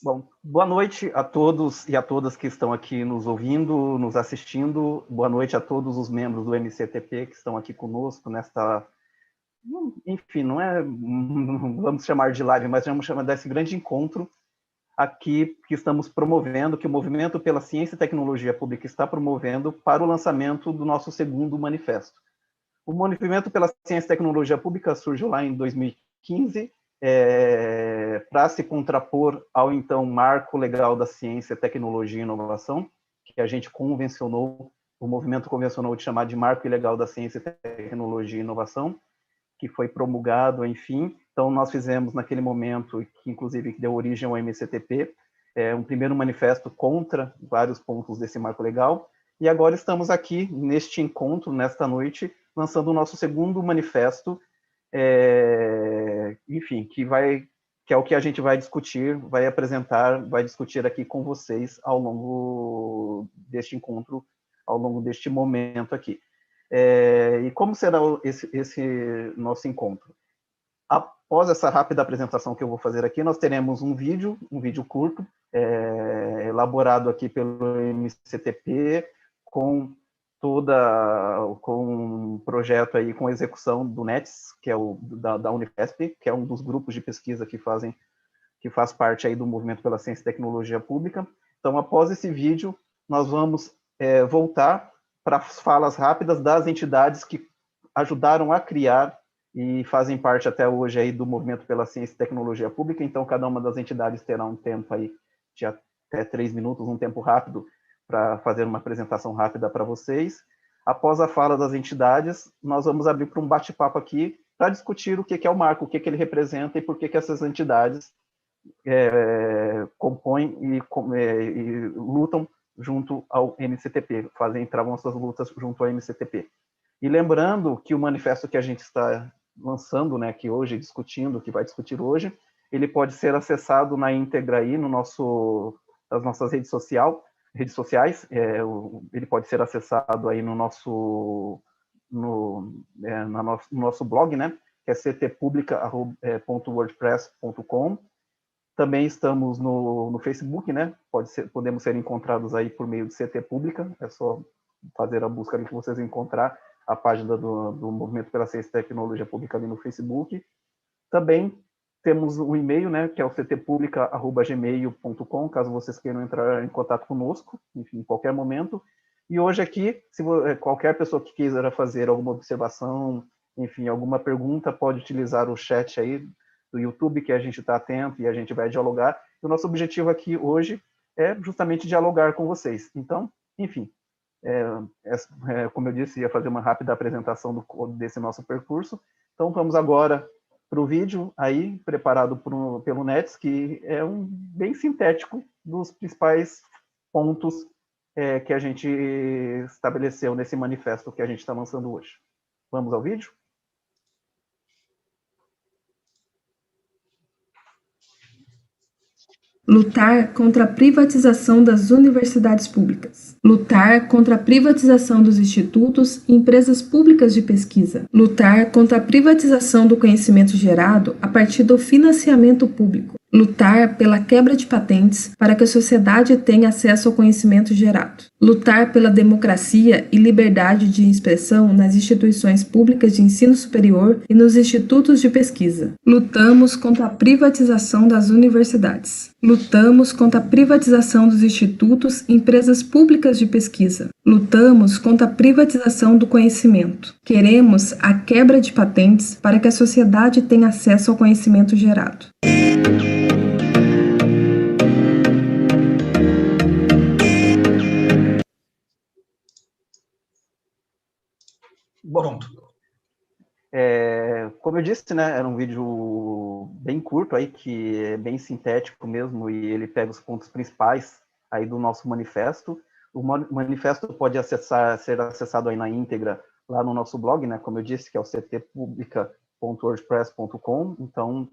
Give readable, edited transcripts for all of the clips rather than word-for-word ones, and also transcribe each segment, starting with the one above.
Bom, boa noite a todos e a todas que estão aqui nos ouvindo, nos assistindo. Boa noite a todos os membros do MCTP que estão aqui conosco nesta, enfim, não é, vamos chamar de live, mas vamos chamar desse grande encontro aqui que estamos promovendo, que o Movimento pela Ciência e Tecnologia Pública está promovendo para o lançamento do nosso segundo manifesto. O Movimento pela Ciência e Tecnologia Pública surgiu lá em 2015, para se contrapor ao então Marco Legal da Ciência, Tecnologia e Inovação, que a gente convencionou, o movimento convencionou de chamar de Marco Legal da Ciência, Tecnologia e Inovação, que foi promulgado, enfim. Então, nós fizemos naquele momento, que inclusive deu origem ao MCTP, um primeiro manifesto contra vários pontos desse marco legal, e agora estamos aqui, neste encontro, nesta noite, lançando o nosso segundo manifesto, enfim, que é o que a gente vai discutir, vai apresentar, vai discutir aqui com vocês ao longo deste encontro, ao longo deste momento aqui. E como será esse nosso encontro? Após essa rápida apresentação que eu vou fazer aqui, nós teremos um vídeo curto, elaborado aqui pelo MCTP, com um projeto aí com execução do NETS, que é da Unifesp, que é um dos grupos de pesquisa que faz parte aí do Movimento pela Ciência e Tecnologia Pública. Então, após esse vídeo, nós vamos voltar para as falas rápidas das entidades que ajudaram a criar e fazem parte até hoje aí do Movimento pela Ciência e Tecnologia Pública. Então, cada uma das entidades terá um tempo aí de até 3 minutos, um tempo rápido, para fazer uma apresentação rápida para vocês. Após a fala das entidades, nós vamos abrir para um bate-papo aqui para discutir o que é o marco, o que ele representa e por que essas entidades compõem e lutam junto ao MCTP, travam suas lutas junto ao MCTP. E lembrando que o manifesto que a gente está lançando, né, que hoje discutindo, que vai discutir hoje, ele pode ser acessado na íntegra aí nas nossas redes sociais, ele pode ser acessado aí no nosso blog, né, que é ctpublica.wordpress.com. Também estamos no Facebook, né, podemos ser encontrados aí por meio de CT Pública, é só fazer a busca ali que vocês vão encontrar a página do Movimento pela Ciência e Tecnologia Pública ali no Facebook. Também temos o e-mail, né, que é o ctpublica@gmail.com, caso vocês queiram entrar em contato conosco, enfim, em qualquer momento. E hoje aqui, se qualquer pessoa que quiser fazer alguma observação, enfim, alguma pergunta, pode utilizar o chat aí do YouTube, que a gente está atento e a gente vai dialogar. E o nosso objetivo aqui hoje é justamente dialogar com vocês. Então, enfim, como eu disse, ia fazer uma rápida apresentação desse nosso percurso. Então, vamos agora para o vídeo aí, preparado pelo NETS, que é bem sintético dos principais pontos que a gente estabeleceu nesse manifesto que a gente está lançando hoje. Vamos ao vídeo? Lutar contra a privatização das universidades públicas. Lutar contra a privatização dos institutos e empresas públicas de pesquisa. Lutar contra a privatização do conhecimento gerado a partir do financiamento público. Lutar pela quebra de patentes para que a sociedade tenha acesso ao conhecimento gerado. Lutar pela democracia e liberdade de expressão nas instituições públicas de ensino superior e nos institutos de pesquisa. Lutamos contra a privatização das universidades. Lutamos contra a privatização dos institutos e empresas públicas de pesquisa. Lutamos contra a privatização do conhecimento. Queremos a quebra de patentes para que a sociedade tenha acesso ao conhecimento gerado. Bom, como eu disse, né, era um vídeo bem curto aí, que é bem sintético mesmo, e ele pega os pontos principais aí do nosso manifesto. O manifesto pode ser acessado aí na íntegra lá no nosso blog, né, como eu disse, que é o ctpublica.wordpress.com. Então,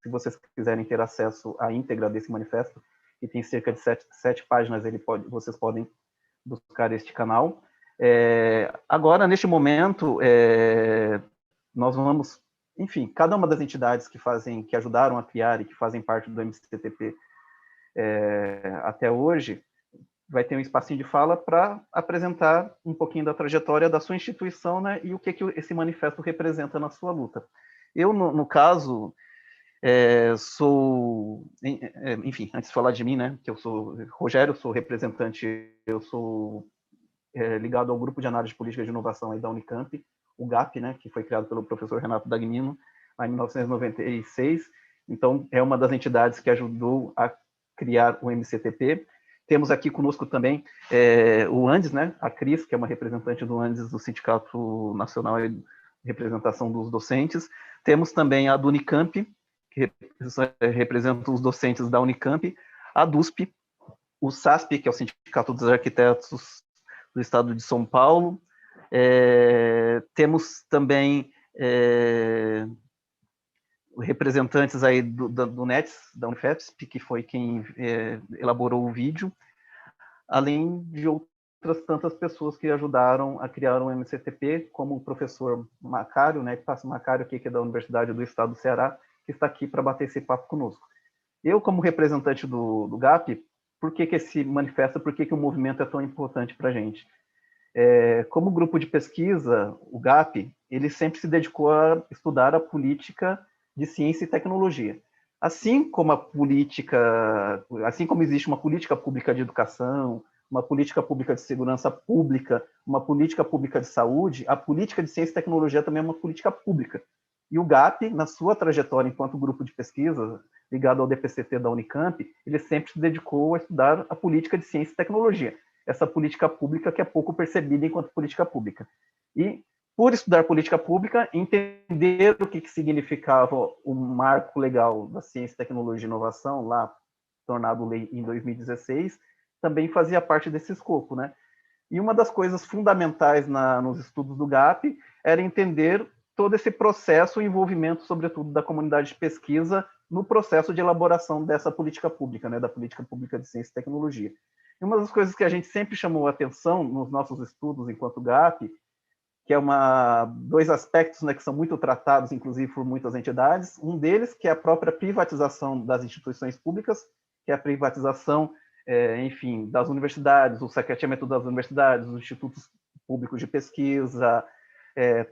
se vocês quiserem ter acesso à íntegra desse manifesto, que tem cerca de 7 páginas, vocês podem buscar este canal. Agora, neste momento, nós vamos, enfim, cada uma das entidades que ajudaram a criar e que fazem parte do MCTP, até hoje, vai ter um espacinho de fala para apresentar um pouquinho da trajetória da sua instituição, né, e o que esse manifesto representa na sua luta. Eu, no caso, enfim, antes de falar de mim, né, que eu sou Rogério, sou representante, eu sou ligado ao Grupo de Análise de Política de Inovação aí da Unicamp, o GAP, né, que foi criado pelo professor Renato Dagnino, lá em 1996. Então, é uma das entidades que ajudou a criar o MCTP. Temos aqui conosco também o Andes, né, a Cris, que é uma representante do Andes, do Sindicato Nacional de Representação dos Docentes. Temos também a do Unicamp, que representa os docentes da Unicamp, a DUSP, o SASP, que é o Sindicato dos Arquitetos do Estado de São Paulo. Temos também representantes aí do NETS, da Unifesp, que foi quem elaborou o vídeo, além de outras tantas pessoas que ajudaram a criar o MCTP, como o professor Macário, né, Pássio Macário, que é da Universidade do Estado do Ceará, que está aqui para bater esse papo conosco. Eu, como representante do GAP, por que esse manifesto, por que o movimento é tão importante para a gente? Como grupo de pesquisa, o GAP, ele sempre se dedicou a estudar a política de ciência e tecnologia. Assim como existe uma política pública de educação, uma política pública de segurança pública, uma política pública de saúde, a política de ciência e tecnologia também é uma política pública. E o GAP, na sua trajetória enquanto grupo de pesquisa, ligado ao DPCT da Unicamp, ele sempre se dedicou a estudar a política de ciência e tecnologia, essa política pública que é pouco percebida enquanto política pública. E, por estudar política pública, entender o que significava o marco legal da ciência, tecnologia e inovação, lá tornado lei em 2016, também fazia parte desse escopo, né? E uma das coisas fundamentais nos estudos do GAP era entender todo esse processo, o envolvimento, sobretudo, da comunidade de pesquisa no processo de elaboração dessa política pública, né, da política pública de ciência e tecnologia. E uma das coisas que a gente sempre chamou a atenção nos nossos estudos enquanto GAP, que é dois aspectos, né, que são muito tratados, inclusive, por muitas entidades. Um deles, que é a própria privatização das instituições públicas, que é a privatização, enfim, das universidades, o saqueamento das universidades, dos institutos públicos de pesquisa,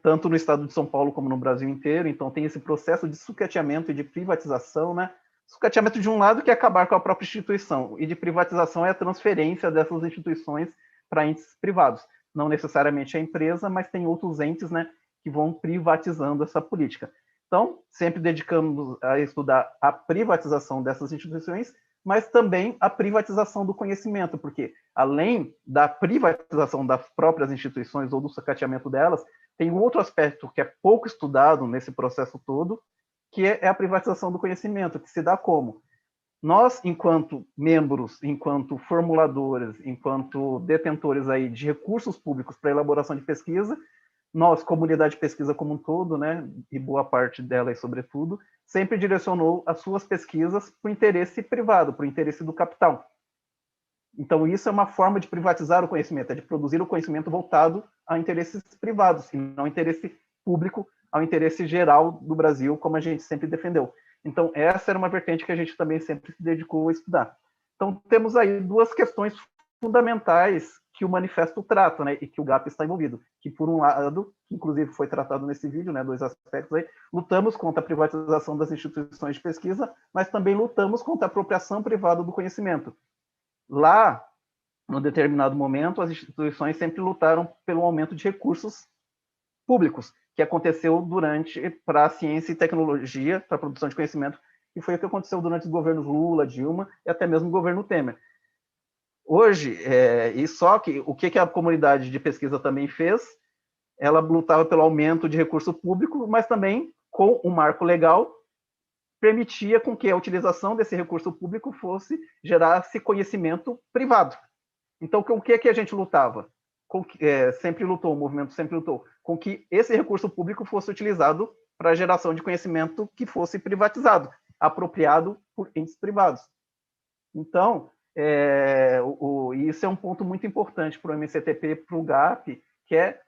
tanto no estado de São Paulo como no Brasil inteiro. Então, tem esse processo de sucateamento e de privatização, né? Sucateamento de um lado, que é acabar com a própria instituição, e de privatização é a transferência dessas instituições para entes privados. Não necessariamente a empresa, mas tem outros entes, né, que vão privatizando essa política. Então, sempre dedicamos a estudar a privatização dessas instituições, mas também a privatização do conhecimento, porque além da privatização das próprias instituições ou do sucateamento delas, tem um outro aspecto que é pouco estudado nesse processo todo, que é a privatização do conhecimento, que se dá como? Nós, enquanto membros, enquanto formuladores, enquanto detentores aí de recursos públicos para elaboração de pesquisa, nós, comunidade de pesquisa como um todo, né, e boa parte dela, e sobretudo, sempre direcionou as suas pesquisas para o interesse privado, para o interesse do capital. Então, isso é uma forma de privatizar o conhecimento, é de produzir o conhecimento voltado a interesses privados, e não ao interesse público, ao interesse geral do Brasil, como a gente sempre defendeu. Então, essa era uma vertente que a gente também sempre se dedicou a estudar. Então, temos aí duas questões fundamentais que o manifesto trata, né, e que o GAP está envolvido, que por um lado, que inclusive foi tratado nesse vídeo, né, dois aspectos aí, lutamos contra a privatização das instituições de pesquisa, mas também lutamos contra a apropriação privada do conhecimento. Lá, num determinado momento, as instituições sempre lutaram pelo aumento de recursos públicos, que aconteceu para a ciência e tecnologia, para a produção de conhecimento, e foi o que aconteceu durante os governos Lula, Dilma e até mesmo o governo Temer. Hoje, e só que o que a comunidade de pesquisa também fez, ela lutava pelo aumento de recurso público, mas também com um marco legal permitia com que a utilização desse recurso público gerasse conhecimento privado. Então, com o que a gente lutava? Sempre lutou, o movimento sempre lutou, com que esse recurso público fosse utilizado para a geração de conhecimento que fosse privatizado, apropriado por entes privados. Então, isso é um ponto muito importante para o MCTP, para o GAP, que é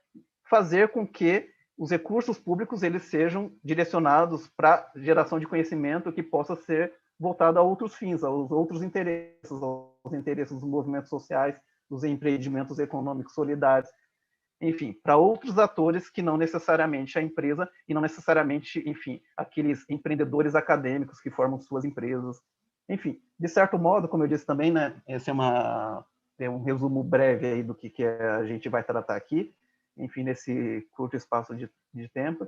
fazer com que os recursos públicos eles sejam direcionados para geração de conhecimento que possa ser voltado a outros fins, aos outros interesses, aos interesses dos movimentos sociais, dos empreendimentos econômicos solidários, enfim, para outros atores que não necessariamente a empresa e não necessariamente, enfim, aqueles empreendedores acadêmicos que formam suas empresas. Enfim, de certo modo, como eu disse também, né, esse é um resumo breve aí do que a gente vai tratar aqui, enfim, nesse curto espaço de tempo.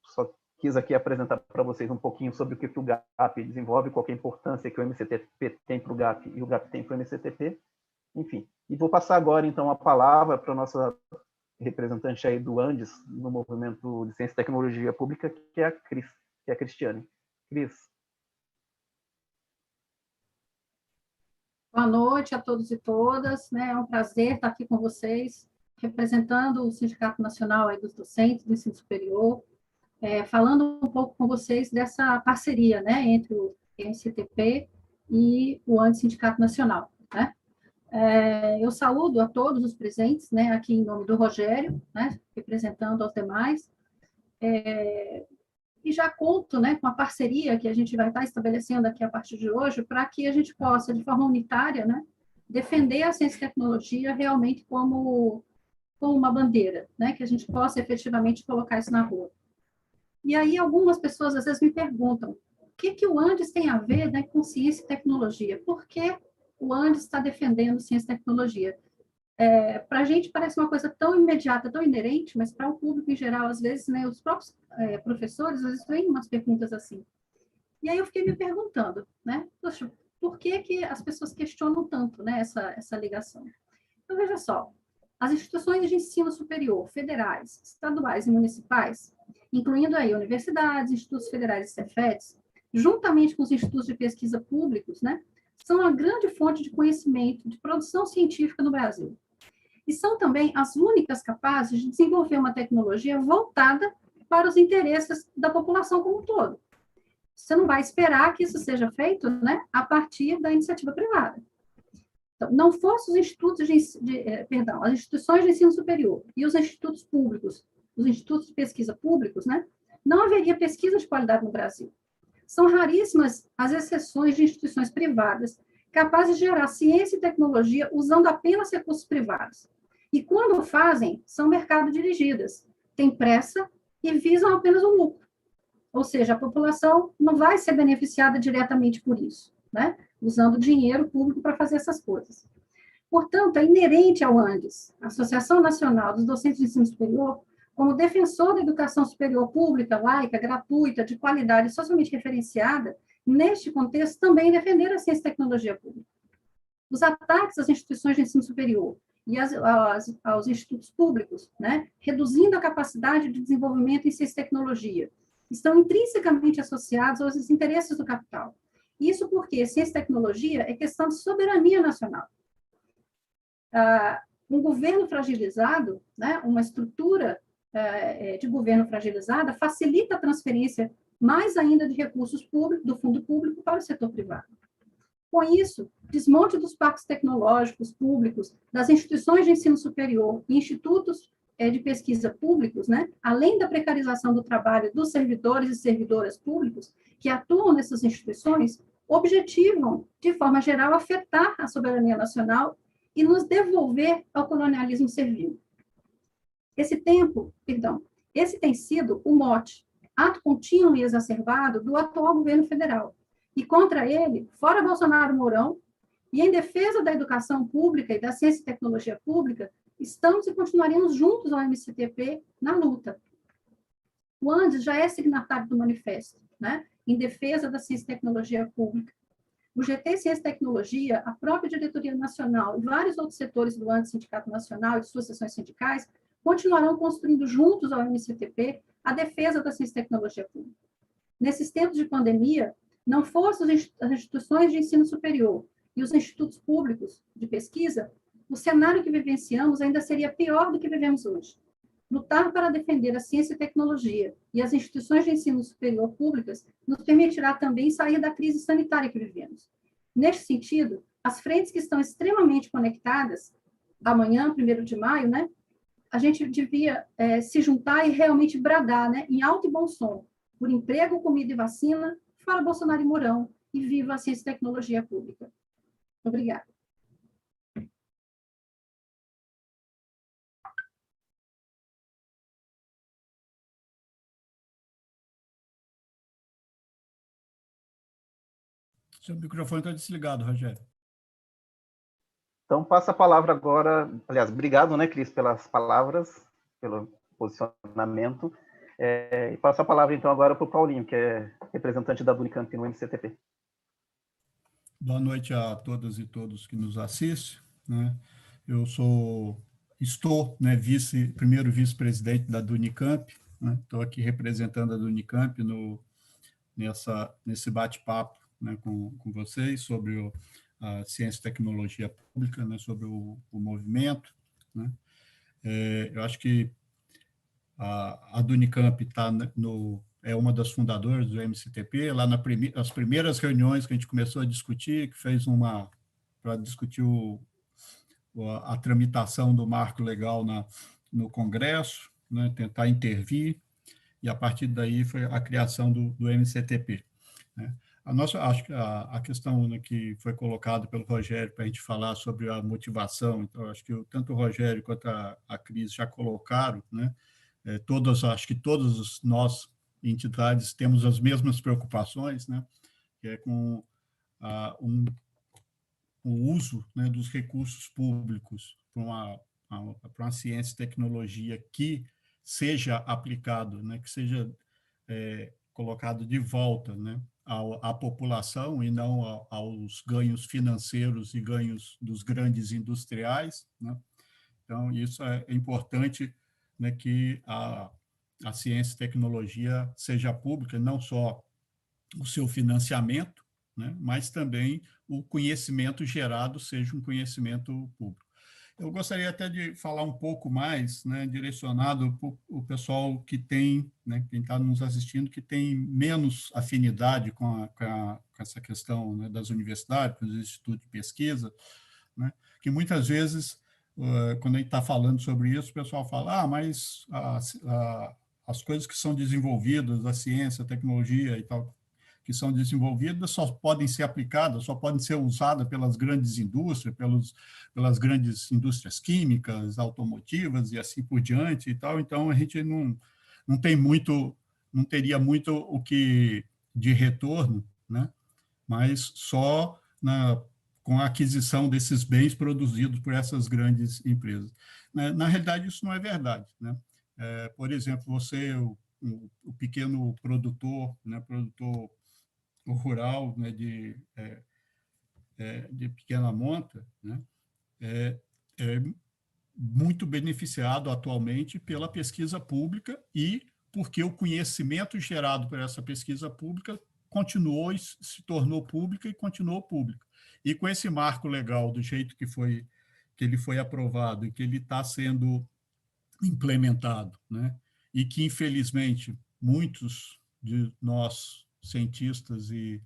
Só quis aqui apresentar para vocês um pouquinho sobre o que o GAP desenvolve, qual é a importância que o MCTP tem para o GAP e o GAP tem para o MCTP. Enfim, e vou passar agora, então, a palavra para a nossa representante aí do Andes, no movimento de Ciência e Tecnologia Pública, que é a Cristiane. Cris. Boa noite a todos e todas, né? É um prazer estar aqui com vocês, representando o Sindicato Nacional aí dos Docentes do Ensino Superior, falando um pouco com vocês dessa parceria, né, entre o MCTP e o Andes Sindicato Nacional, né? Eu saúdo a todos os presentes, né, aqui em nome do Rogério, né, representando aos demais, e já conto, né, com a parceria que a gente vai estar estabelecendo aqui a partir de hoje, para que a gente possa, de forma unitária, né, defender a ciência e tecnologia realmente como uma bandeira, né, que a gente possa efetivamente colocar isso na rua. E aí algumas pessoas às vezes me perguntam, o que o Andes tem a ver, né, com ciência e tecnologia? Por que o Andes está defendendo ciência e tecnologia? Para a gente parece uma coisa tão imediata, tão inerente, mas para o público em geral, às vezes, né, os próprios professores, às vezes, vêm umas perguntas assim. E aí eu fiquei me perguntando, né, poxa, por que as pessoas questionam tanto, né, essa ligação? Então, veja só, as instituições de ensino superior, federais, estaduais e municipais, incluindo aí universidades, institutos federais e Cefetes, juntamente com os institutos de pesquisa públicos, né, são a grande fonte de conhecimento, de produção científica no Brasil. E são também as únicas capazes de desenvolver uma tecnologia voltada para os interesses da população como um todo. Você não vai esperar que isso seja feito, né, a partir da iniciativa privada. Então, não fossem os institutos as instituições de ensino superior e os institutos públicos, os institutos de pesquisa públicos, né, não haveria pesquisa de qualidade no Brasil. São raríssimas as exceções de instituições privadas capazes de gerar ciência e tecnologia usando apenas recursos privados. E quando fazem, são mercado dirigidas, têm pressa e visam apenas o lucro. Ou seja, a população não vai ser beneficiada diretamente por isso, né? Usando dinheiro público para fazer essas coisas. Portanto, é inerente ao Andes, Associação Nacional dos Docentes de Ensino Superior, como defensor da educação superior pública, laica, gratuita, de qualidade socialmente referenciada, neste contexto, também defender a ciência e tecnologia pública. Os ataques às instituições de ensino superior e aos institutos públicos, né, reduzindo a capacidade de desenvolvimento em ciência e tecnologia, estão intrinsecamente associados aos interesses do capital. Isso porque ciência e tecnologia é questão de soberania nacional. Um governo fragilizado, né, uma estrutura de governo fragilizada, facilita a transferência mais ainda de recursos públicos, do fundo público para o setor privado. Com isso, desmonte dos parques tecnológicos públicos, das instituições de ensino superior e institutos de pesquisa públicos, né, além da precarização do trabalho dos servidores e servidoras públicos que atuam nessas instituições, objetivam, de forma geral, afetar a soberania nacional e nos devolver ao colonialismo servil. Esse tem sido o mote, ato contínuo e exacerbado do atual governo federal. E contra ele, fora Bolsonaro Mourão, e em defesa da educação pública e da ciência e tecnologia pública, estamos e continuaremos juntos ao MCTP na luta. O Andes já é signatário do manifesto, né, em defesa da ciência e tecnologia pública. O GT Ciência e Tecnologia, a própria diretoria nacional e vários outros setores do Andes Sindicato Nacional e de suas seções sindicais continuarão construindo juntos ao MCTP a defesa da ciência e tecnologia pública. Nesses tempos de pandemia, não fossem as instituições de ensino superior e os institutos públicos de pesquisa, o cenário que vivenciamos ainda seria pior do que vivemos hoje. Lutar para defender a ciência e tecnologia e as instituições de ensino superior públicas nos permitirá também sair da crise sanitária que vivemos. Neste sentido, as frentes que estão extremamente conectadas, amanhã, 1º de maio, né, a gente devia se juntar e realmente bradar, né, em alto e bom som, por emprego, comida e vacina, Fora Bolsonaro e Mourão, e viva a ciência e tecnologia pública. Obrigada. Seu microfone está desligado, Rogério. Então, passa a palavra agora. Aliás, obrigado, né, Cris, pelas palavras, pelo posicionamento. E passo a palavra, então, agora para o Paulinho, que é representante da Unicamp no MCTP. Boa noite a todas e todos que nos assistem, né? Eu estou, né, primeiro vice-presidente da Unicamp, né? Estou aqui representando a Unicamp nesse bate-papo, né, com vocês sobre a ciência e tecnologia pública, né, sobre o movimento, né? Eu acho que a Unicamp é uma das fundadoras do MCTP. Lá nas primeiras reuniões que a gente começou a discutir, que fez para discutir a tramitação do marco legal no Congresso, né, tentar intervir, e a partir daí foi a criação do MCTP. Né? Acho que a questão, né, que foi colocada pelo Rogério para a gente falar sobre a motivação, então acho que tanto o Rogério quanto a Cris já colocaram, né? Acho que todos nós, entidades, temos as mesmas preocupações, né? Que é com o uso, né, dos recursos públicos para uma ciência e tecnologia que seja aplicado, né, que seja colocado de volta, né, à população e não aos ganhos financeiros e ganhos dos grandes industriais, né? Então, isso é importante, né, que a ciência e tecnologia seja pública, não só o seu financiamento, né, mas também o conhecimento gerado seja um conhecimento público. Eu gostaria até de falar um pouco mais, né, direcionado para o pessoal que tem, né, quem está nos assistindo, que tem menos afinidade com essa questão, né, das universidades, com os institutos de pesquisa, né, que muitas vezes, quando a gente está falando sobre isso, o pessoal fala, mas as coisas que são desenvolvidas, a ciência, a tecnologia e tal, que são desenvolvidas só podem ser aplicadas, só podem ser usadas pelas grandes indústrias, pelas grandes indústrias químicas, automotivas e assim por diante e tal. Então, a gente não teria muito o que de retorno, né? Mas só com a aquisição desses bens produzidos por essas grandes empresas. Na realidade, isso não é verdade, né? Por exemplo, você, o pequeno produtor, né, produtor rural, né, de pequena monta, né, é muito beneficiado atualmente pela pesquisa pública e porque o conhecimento gerado por essa pesquisa pública continuou e se tornou pública e continuou pública. E com esse marco legal, do jeito que ele foi aprovado e que ele está sendo implementado, né, e que, infelizmente, muitos de nós, cientistas e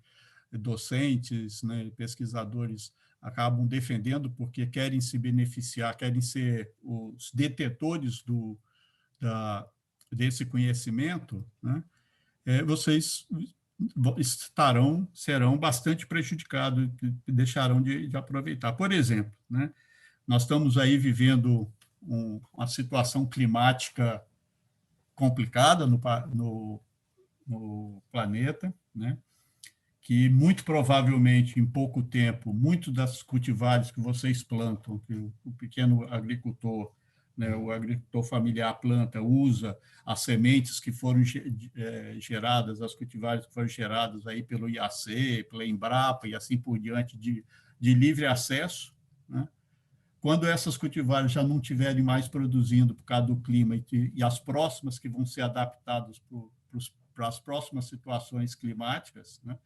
docentes, né, pesquisadores, acabam defendendo porque querem se beneficiar, querem ser os detetores desse conhecimento, né, vocês serão bastante prejudicados e deixarão de aproveitar. Por exemplo, né, nós estamos aí vivendo uma situação climática complicada no planeta, né, que muito provavelmente, em pouco tempo, muitos das cultivares que vocês plantam, que o pequeno agricultor, né, o agricultor familiar planta, usa as sementes que foram geradas, as cultivares que foram geradas aí pelo IAC, pela Embrapa e assim por diante, de livre acesso, né? Quando essas cultivares já não estiverem mais produzindo por causa do clima e as próximas que vão ser adaptadas para as próximas situações climáticas, né,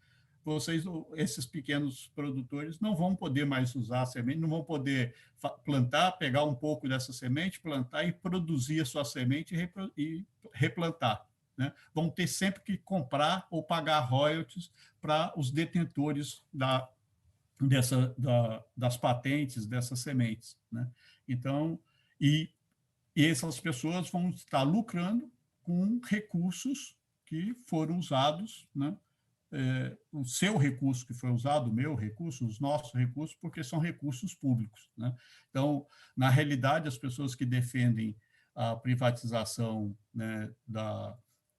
esses pequenos produtores não vão poder mais usar a semente, não vão poder plantar, pegar um pouco dessa semente, plantar e produzir a sua semente e replantar, né? Vão ter sempre que comprar ou pagar royalties para os detentores das patentes dessas sementes, né? Então, e essas pessoas vão estar lucrando com recursos que foram usados, né, o seu recurso que foi usado, o meu recurso, os nossos recursos, porque são recursos públicos, né? Então, na realidade, as pessoas que defendem a privatização, né,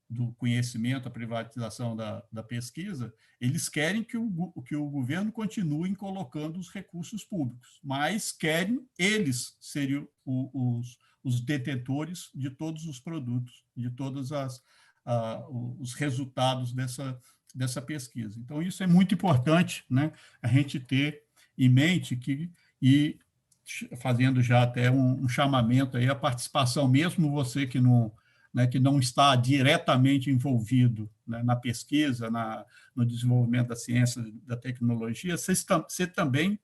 do conhecimento, a privatização da pesquisa, eles querem que o governo continue colocando os recursos públicos, mas querem eles serem os detentores de todos os produtos, de todos os resultados dessa pesquisa. Então, isso é muito importante, né, a gente ter em mente e fazendo já até um chamamento aí, a participação, mesmo você que não, né, que não está diretamente envolvido, né, na pesquisa, no desenvolvimento da ciência, da tecnologia, você também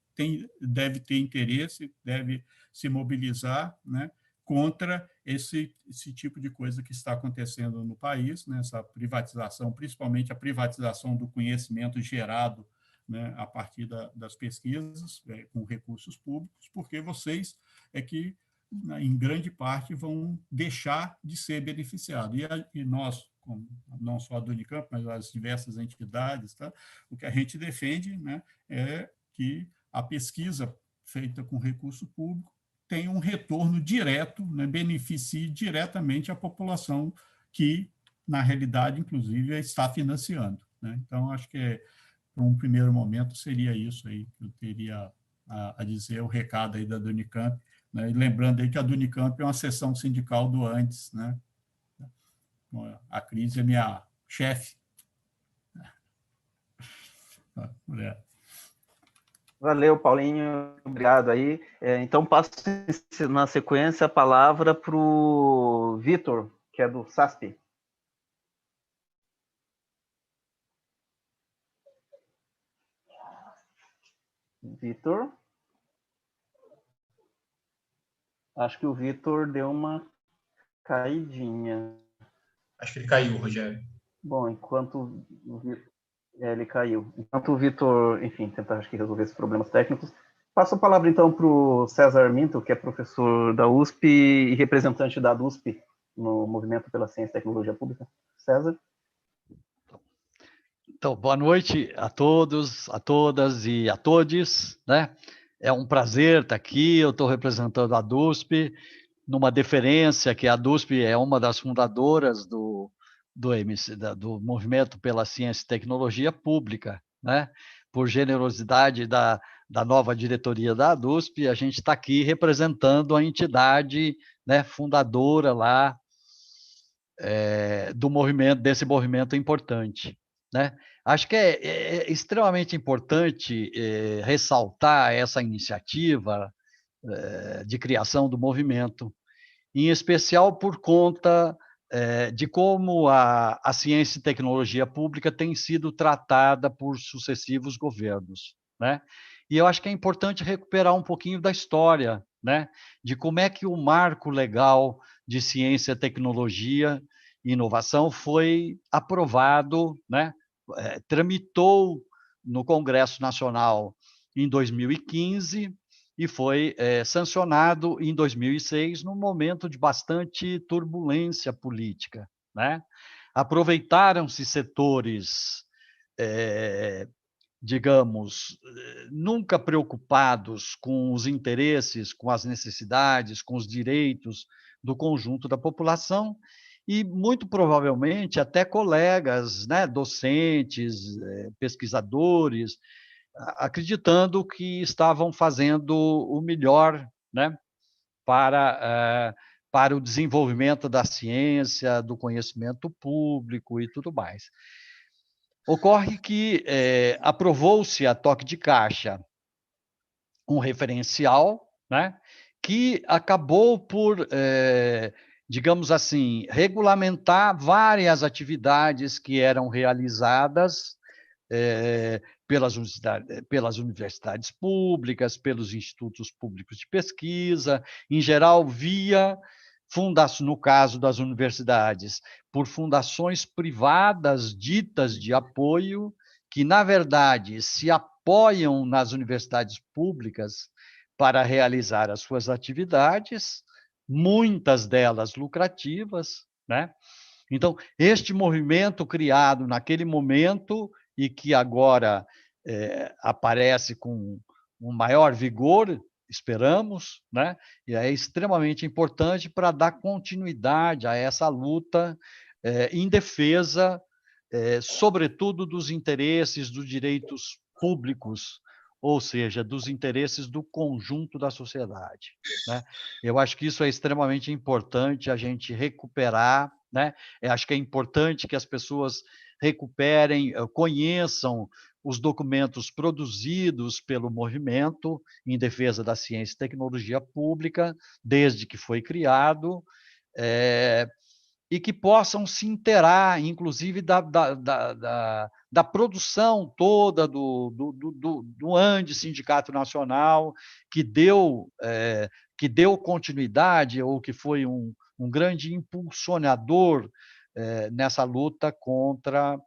deve ter interesse, deve se mobilizar, né, contra esse tipo de coisa que está acontecendo no país, né, essa privatização, principalmente a privatização do conhecimento gerado, né, a partir das pesquisas, com recursos públicos, porque vocês é que, em grande parte, vão deixar de ser beneficiados. E nós, não só a do Unicamp, mas as diversas entidades, tá? O que a gente defende, né, é que a pesquisa feita com recurso público tenha um retorno direto, né, beneficie diretamente a população que, na realidade, inclusive, está financiando, né? Então, acho que, para um primeiro momento, seria isso aí que eu teria a dizer, o recado aí da Unicamp, né? E lembrando aí que a Unicamp é uma seção sindical do Andes, né? A Cris é minha chefe. Valeu, Paulinho, obrigado aí. Então, passo na sequência a palavra para o Vitor, que é do SASP. Vitor? Acho que o Vitor deu uma caidinha. Acho que ele caiu, Rogério. Bom, enquanto ele caiu. Enquanto o Vitor, enfim, tenta acho que resolver esses problemas técnicos, passo a palavra então para o César Minto, que é professor da USP e representante da USP no Movimento pela Ciência e Tecnologia Pública. César? Então, boa noite a todos, a todas e a todes, né? É um prazer estar aqui, eu estou representando a DUSP, numa deferência que a DUSP é uma das fundadoras do Movimento pela Ciência e Tecnologia Pública, né? Por generosidade da nova diretoria da DUSP, a gente está aqui representando a entidade, né, fundadora lá desse movimento importante, né? Acho que é extremamente importante ressaltar essa iniciativa de criação do movimento, em especial por conta de como a ciência e tecnologia pública tem sido tratada por sucessivos governos, né? E eu acho que é importante recuperar um pouquinho da história, né? De como é que o marco legal de ciência, tecnologia e inovação foi aprovado, né? Tramitou no Congresso Nacional em 2015 e foi sancionado em 2006, num momento de bastante turbulência política, né? Aproveitaram-se setores, digamos, nunca preocupados com os interesses, com as necessidades, com os direitos do conjunto da população, e muito provavelmente até colegas, né, docentes, pesquisadores, acreditando que estavam fazendo o melhor, né, para o desenvolvimento da ciência, do conhecimento público e tudo mais. Ocorre que aprovou-se a toque de caixa um referencial, né, que acabou por, digamos assim, regulamentar várias atividades que eram realizadas pelas universidades públicas, pelos institutos públicos de pesquisa, em geral, no caso das universidades, por fundações privadas ditas de apoio, que, na verdade, se apoiam nas universidades públicas para realizar as suas atividades, muitas delas lucrativas, né? Então, este movimento criado naquele momento e que agora aparece com um maior vigor, esperamos, né? E é extremamente importante para dar continuidade a essa luta em defesa, sobretudo, dos interesses dos direitos públicos, ou seja, dos interesses do conjunto da sociedade, né? Eu acho que isso é extremamente importante a gente recuperar, né? Eu acho que é importante que as pessoas recuperem, conheçam os documentos produzidos pelo movimento em defesa da ciência e tecnologia pública, desde que foi criado, e que possam se inteirar, inclusive, da produção toda do ANDE, Sindicato Nacional, que deu continuidade, ou que foi um grande impulsionador nessa luta contra,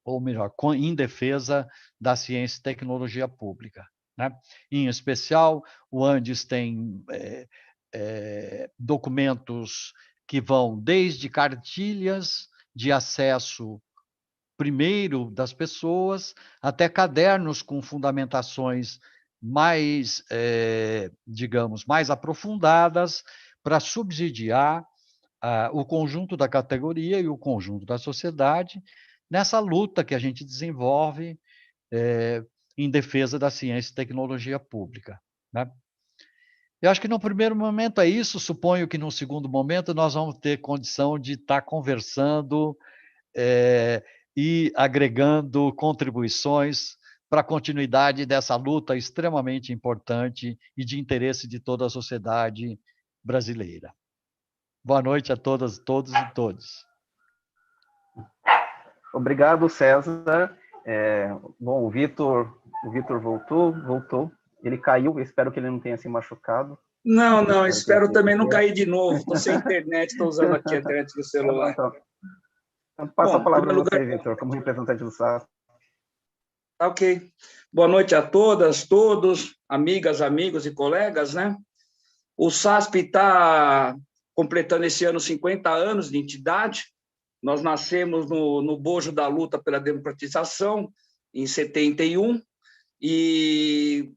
ou melhor, em defesa da ciência e tecnologia pública, né? Em especial, o ANDES tem documentos que vão desde cartilhas de acesso primeiro das pessoas, até cadernos com fundamentações mais, digamos, mais aprofundadas para subsidiar o conjunto da categoria e o conjunto da sociedade nessa luta que a gente desenvolve em defesa da ciência e tecnologia pública, né? Eu acho que no primeiro momento é isso, suponho que no segundo momento nós vamos ter condição de estar conversando e agregando contribuições para a continuidade dessa luta extremamente importante e de interesse de toda a sociedade brasileira. Boa noite a todas, todos e todos. Obrigado, César. Bom, o Vitor voltou. Ele caiu, espero que ele não tenha se machucado. Não, espero também não cair de novo. Estou sem internet, estou usando aqui a internet do celular. Então passa a palavra para você, Vitor, como representante do SASP. Ok. Boa noite a todas, todos, amigas, amigos e colegas, né? O SASP está completando esse ano 50 anos de entidade. Nós nascemos no bojo da luta pela democratização, em 71, e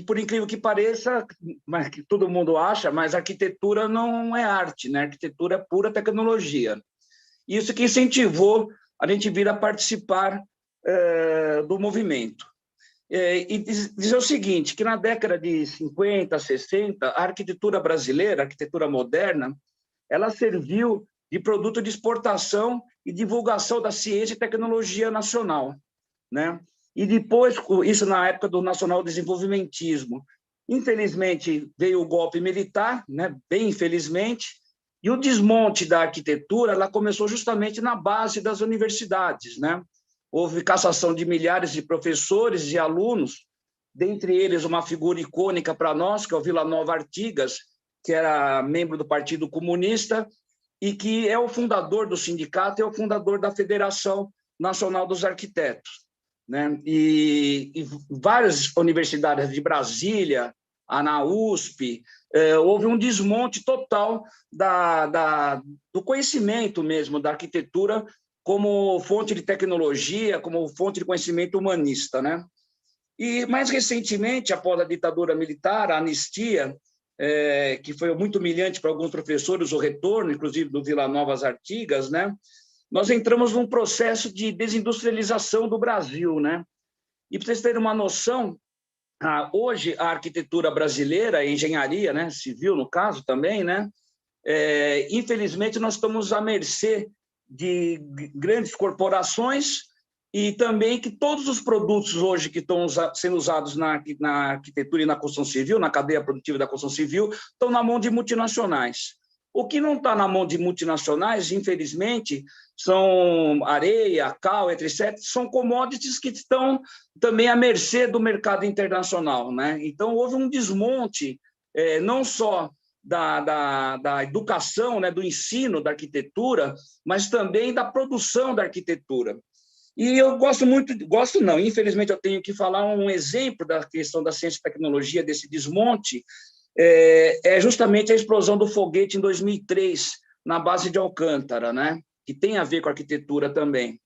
por incrível que pareça, mas que todo mundo acha, mas arquitetura não é arte, né? Arquitetura é pura tecnologia. Isso que incentivou a gente vir a participar do movimento. E dizer o seguinte, que na década de 50, 60, a arquitetura brasileira, a arquitetura moderna, ela serviu de produto de exportação e divulgação da ciência e tecnologia nacional, né? E depois, isso na época do nacional desenvolvimentismo, infelizmente veio o golpe militar, né? Bem infelizmente, e o desmonte da arquitetura ela começou justamente na base das universidades, né? Houve cassação de milhares de professores e alunos, dentre eles uma figura icônica para nós, que é o Vila Nova Artigas, que era membro do Partido Comunista e que é o fundador do sindicato, é o fundador da Federação Nacional dos Arquitetos, né? E várias universidades de Brasília, na USP, houve um desmonte total do conhecimento mesmo da arquitetura como fonte de tecnologia, como fonte de conhecimento humanista, né? E mais recentemente, após a ditadura militar, a anistia, que foi muito humilhante para alguns professores, o retorno, inclusive, do Vila Nova Artigas, né? Nós entramos num processo de desindustrialização do Brasil, né? E para vocês terem uma noção, hoje a arquitetura brasileira, a engenharia, né, civil no caso também, né, infelizmente nós estamos à mercê de grandes corporações e também que todos os produtos hoje que estão sendo usados na arquitetura e na construção civil, na cadeia produtiva da construção civil, estão na mão de multinacionais. O que não está na mão de multinacionais, infelizmente, são areia, cal, etc. São commodities que estão também à mercê do mercado internacional, né? Então, houve um desmonte, não só da educação, né, do ensino da arquitetura, mas também da produção da arquitetura. E eu infelizmente eu tenho que falar um exemplo da questão da ciência e tecnologia, desse desmonte, é justamente a explosão do foguete em 2003, na base de Alcântara, né? Que tem a ver com a arquitetura também.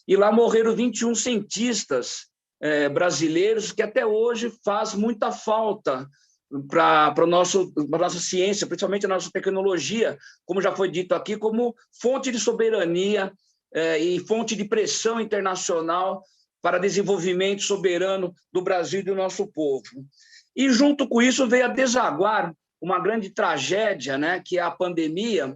e lá morreram 21 cientistas brasileiros, que até hoje faz muita falta para a nossa ciência, principalmente a nossa tecnologia, como já foi dito aqui, como fonte de soberania e fonte de pressão internacional para desenvolvimento soberano do Brasil e do nosso povo. E, junto com isso, veio a desaguar uma grande tragédia, né, que é a pandemia,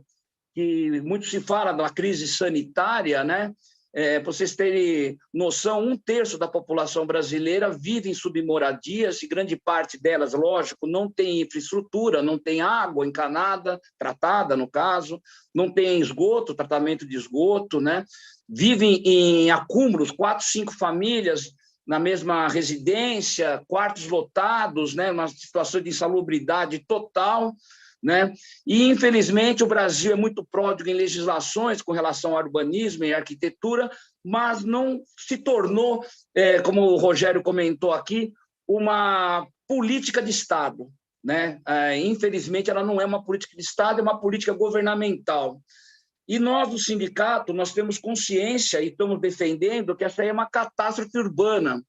que muito se fala da crise sanitária, né? Para vocês terem noção, 1/3 da população brasileira vive em submoradias e grande parte delas, lógico, não tem infraestrutura, não tem água encanada, tratada, no caso, não tem esgoto, tratamento de esgoto, né? Vivem em acúmulos, 4, 5 famílias na mesma residência, quartos lotados, né? Uma situação de insalubridade total, né? E, infelizmente, o Brasil é muito pródigo em legislações com relação ao urbanismo e arquitetura, mas não se tornou, como o Rogério comentou aqui, uma política de Estado, né? Infelizmente, ela não é uma política de Estado, é uma política governamental. E nós, do sindicato, nós temos consciência e estamos defendendo que essa é uma catástrofe urbana,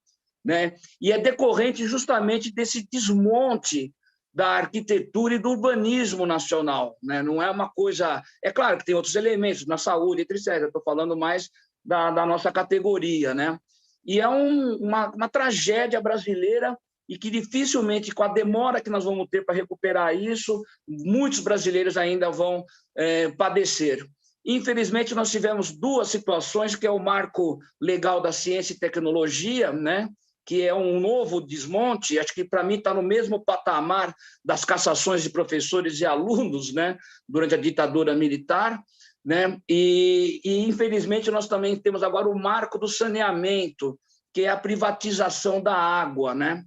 né? E é decorrente justamente desse desmonte da arquitetura e do urbanismo nacional, né? Não é uma coisa... É claro que tem outros elementos, na saúde, etc. Eu estou falando mais da nossa categoria, né? E é uma tragédia brasileira e que dificilmente, com a demora que nós vamos ter para recuperar isso, muitos brasileiros ainda vão padecer. Infelizmente, nós tivemos 2 situações, que é o Marco Legal da Ciência e Tecnologia, né? Que é um novo desmonte, acho que para mim está no mesmo patamar das cassações de professores e alunos, né, durante a ditadura militar, né, e infelizmente nós também temos agora o marco do saneamento, que é a privatização da água, né,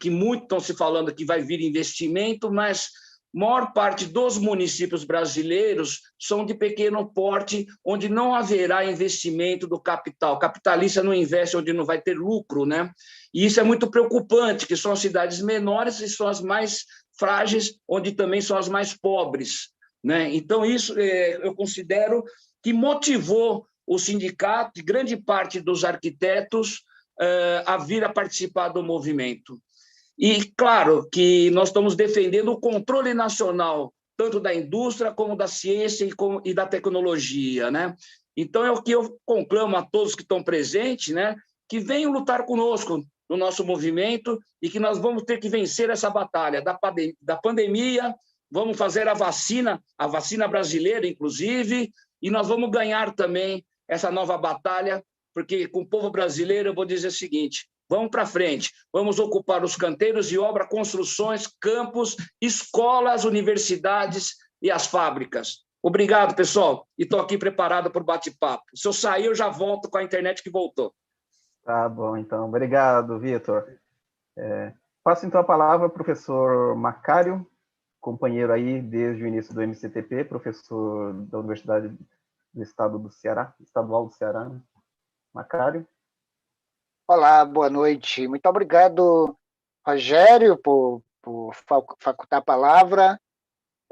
que muito estão se falando que vai vir investimento, mas maior parte dos municípios brasileiros são de pequeno porte, onde não haverá investimento do capital. O capitalista não investe onde não vai ter lucro, né? E isso é muito preocupante, que são as cidades menores e são as mais frágeis, onde também são as mais pobres, né? Então, isso eu considero que motivou o sindicato e grande parte dos arquitetos a vir a participar do movimento. E, claro, que nós estamos defendendo o controle nacional, tanto da indústria como da ciência e da tecnologia, né? Então, é o que eu conclamo a todos que estão presentes, né? Que venham lutar conosco no nosso movimento e que nós vamos ter que vencer essa batalha da pandemia, vamos fazer a vacina brasileira, inclusive, e nós vamos ganhar também essa nova batalha, porque com o povo brasileiro eu vou dizer o seguinte: vamos para frente, vamos ocupar os canteiros de obra, construções, campos, escolas, universidades e as fábricas. Obrigado, pessoal, e estou aqui preparado para o bate-papo. Se eu sair, eu já volto com a internet que voltou. Tá bom, então. Obrigado, Vitor. Passo, então, a palavra ao professor Macário, companheiro aí desde o início do MCTP, professor da Universidade do Estado do Ceará, Estadual do Ceará, né? Macário. Olá, boa noite. Muito obrigado, Rogério, por facultar a palavra.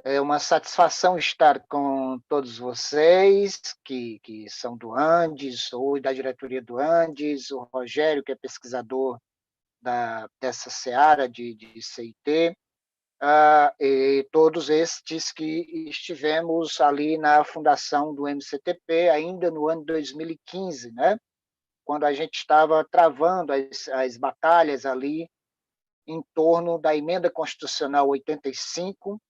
É uma satisfação estar com todos vocês que são do Andes, ou da diretoria do Andes, o Rogério, que é pesquisador dessa seara de CIT, e todos estes que estivemos ali na fundação do MCTP, ainda no ano 2015, né? Quando a gente estava travando as batalhas ali em torno da Emenda Constitucional 85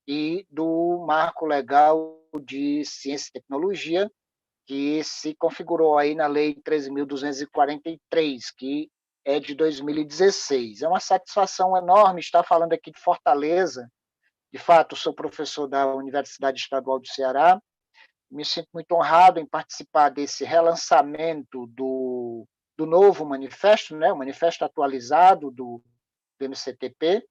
e do Marco Legal de Ciência e Tecnologia, que se configurou aí na Lei 13.243, que é de 2016. É uma satisfação enorme estar falando aqui de Fortaleza. De fato, sou professor da Universidade Estadual do Ceará. Me sinto muito honrado em participar desse relançamento do novo manifesto, né? O manifesto atualizado do MCTP.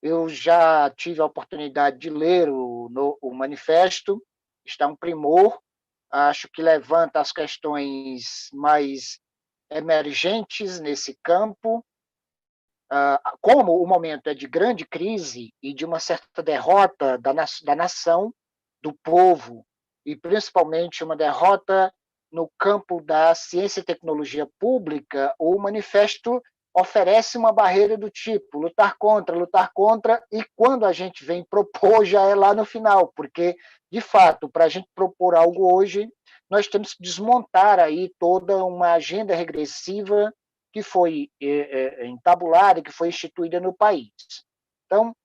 Eu já tive a oportunidade de ler o manifesto, está um primor, acho que levanta as questões mais emergentes nesse campo. Como o momento é de grande crise e de uma certa derrota da nação, do povo, e principalmente uma derrota no campo da ciência e tecnologia pública, o manifesto oferece uma barreira do tipo lutar contra, e quando a gente vem propor, já é lá no final, porque, de fato, para a gente propor algo hoje, nós temos que desmontar aí toda uma agenda regressiva que foi entabulada, que foi instituída no país. Então,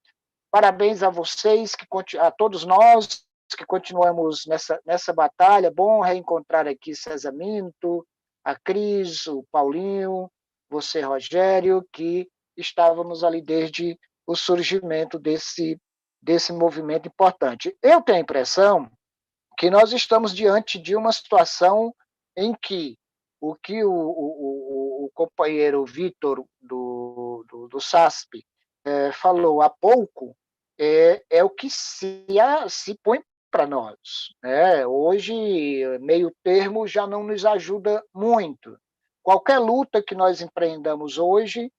parabéns a vocês, a todos nós que continuamos nessa batalha. Bom reencontrar aqui César Minto, a Cris, o Paulinho, você, Rogério, que estávamos ali desde o surgimento desse movimento importante. Eu tenho a impressão que nós estamos diante de uma situação em que o que o companheiro Vitor, do SASP, falou há pouco, é o que se põe para nós. Né? Hoje, meio termo já não nos ajuda muito. Qualquer luta que nós empreendamos hoje,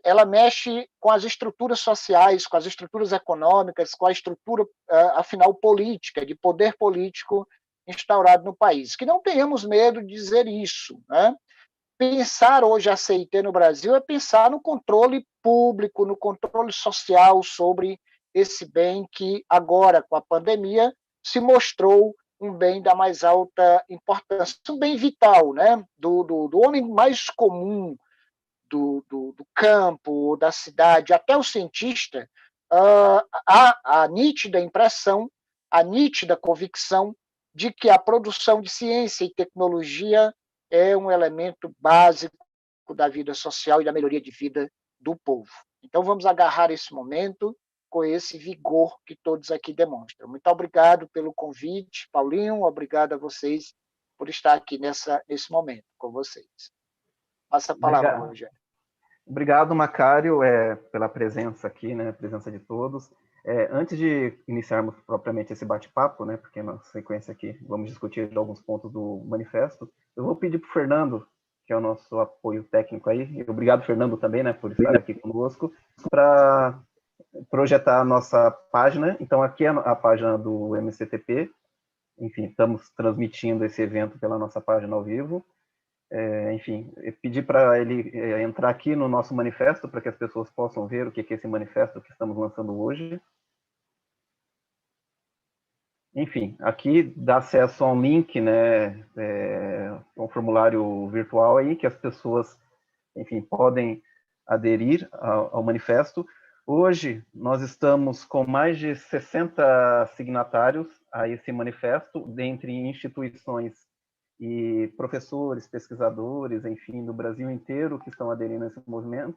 ela mexe com as estruturas sociais, com as estruturas econômicas, com a estrutura, afinal, política, de poder político instaurado no país. Que não tenhamos medo de dizer isso. Né? Pensar hoje a CIT no Brasil é pensar no controle público, no controle social sobre esse bem que agora, com a pandemia, se mostrou um bem da mais alta importância, um bem vital, né? do homem mais comum, do campo, da cidade, até o cientista, há a nítida impressão, a nítida convicção de que a produção de ciência e tecnologia é um elemento básico da vida social e da melhoria de vida do povo. Então, vamos agarrar esse momento com esse vigor que todos aqui demonstram. Muito obrigado pelo convite, Paulinho, obrigado a vocês por estar aqui nesse momento com vocês. Passa a palavra, Rogério. Obrigado, Macário, pela presença aqui, né, a presença de todos. Antes de iniciarmos propriamente esse bate-papo, né, porque na sequência aqui vamos discutir alguns pontos do manifesto, eu vou pedir para o Fernando, que é o nosso apoio técnico aí, e obrigado, Fernando, também, né, por estar aqui conosco, para projetar a nossa página. Então, aqui é a página do MCTP, enfim, estamos transmitindo esse evento pela nossa página ao vivo. Enfim, pedir para ele entrar aqui no nosso manifesto, para que as pessoas possam ver o que é esse manifesto que estamos lançando hoje. Enfim, aqui dá acesso a um link, né, um formulário virtual aí, que as pessoas, enfim, podem aderir ao manifesto. Hoje, nós estamos com mais de 60 signatários a esse manifesto, dentre instituições e professores, pesquisadores, enfim, do Brasil inteiro que estão aderindo a esse movimento,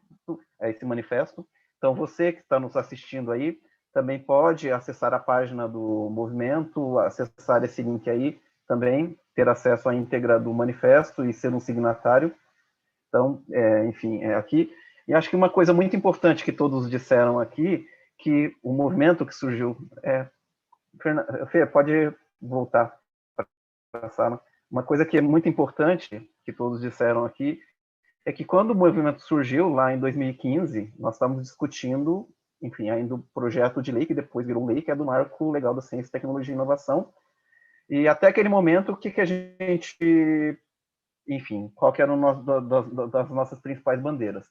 a esse manifesto. Então, você que está nos assistindo aí, também pode acessar a página do movimento, acessar esse link aí, também ter acesso à íntegra do manifesto e ser um signatário. Então, enfim, aqui. E acho que uma coisa muito importante que todos disseram aqui, que o movimento que surgiu... Fê, pode voltar para a sala. Uma coisa que é muito importante, que todos disseram aqui, é que quando o movimento surgiu, lá em 2015, nós estávamos discutindo, enfim, ainda o projeto de lei, que depois virou lei, que é do Marco Legal da Ciência, Tecnologia e Inovação. E até aquele momento, o que a gente... Enfim, qual que era das nossas principais bandeiras?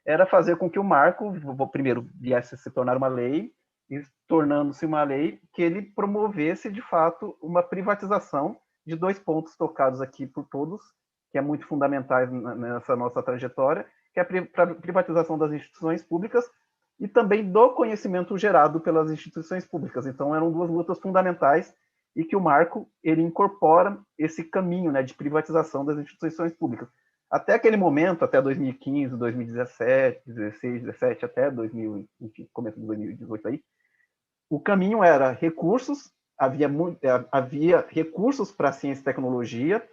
Era fazer com que o marco, primeiro, viesse a se tornar uma lei, e tornando-se uma lei, que ele promovesse, de fato, uma privatização de dois pontos tocados aqui por todos, que é muito fundamentais nessa nossa trajetória, que é a privatização das instituições públicas e também do conhecimento gerado pelas instituições públicas. Então, eram duas lutas fundamentais e que o marco ele incorpora esse caminho, né, de privatização das instituições públicas. Até aquele momento, até 2015, 2017, 16, 17, até 2000, enfim, começo de 2018 aí, o caminho era recursos, havia recursos para a ciência e tecnologia,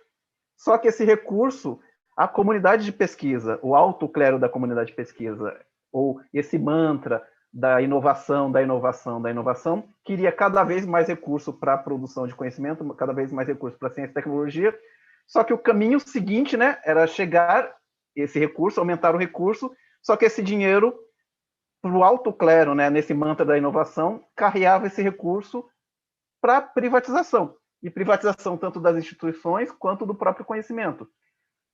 só que esse recurso, a comunidade de pesquisa, o alto clero da comunidade de pesquisa, ou esse mantra da inovação, queria cada vez mais recurso para a produção de conhecimento, cada vez mais recurso para a ciência e tecnologia, só que o caminho seguinte, né, era chegar esse recurso, aumentar o recurso, só que esse dinheiro, para o alto clero, né, nesse mantra da inovação, carreava esse recurso para privatização. e privatização tanto das instituições quanto do próprio conhecimento.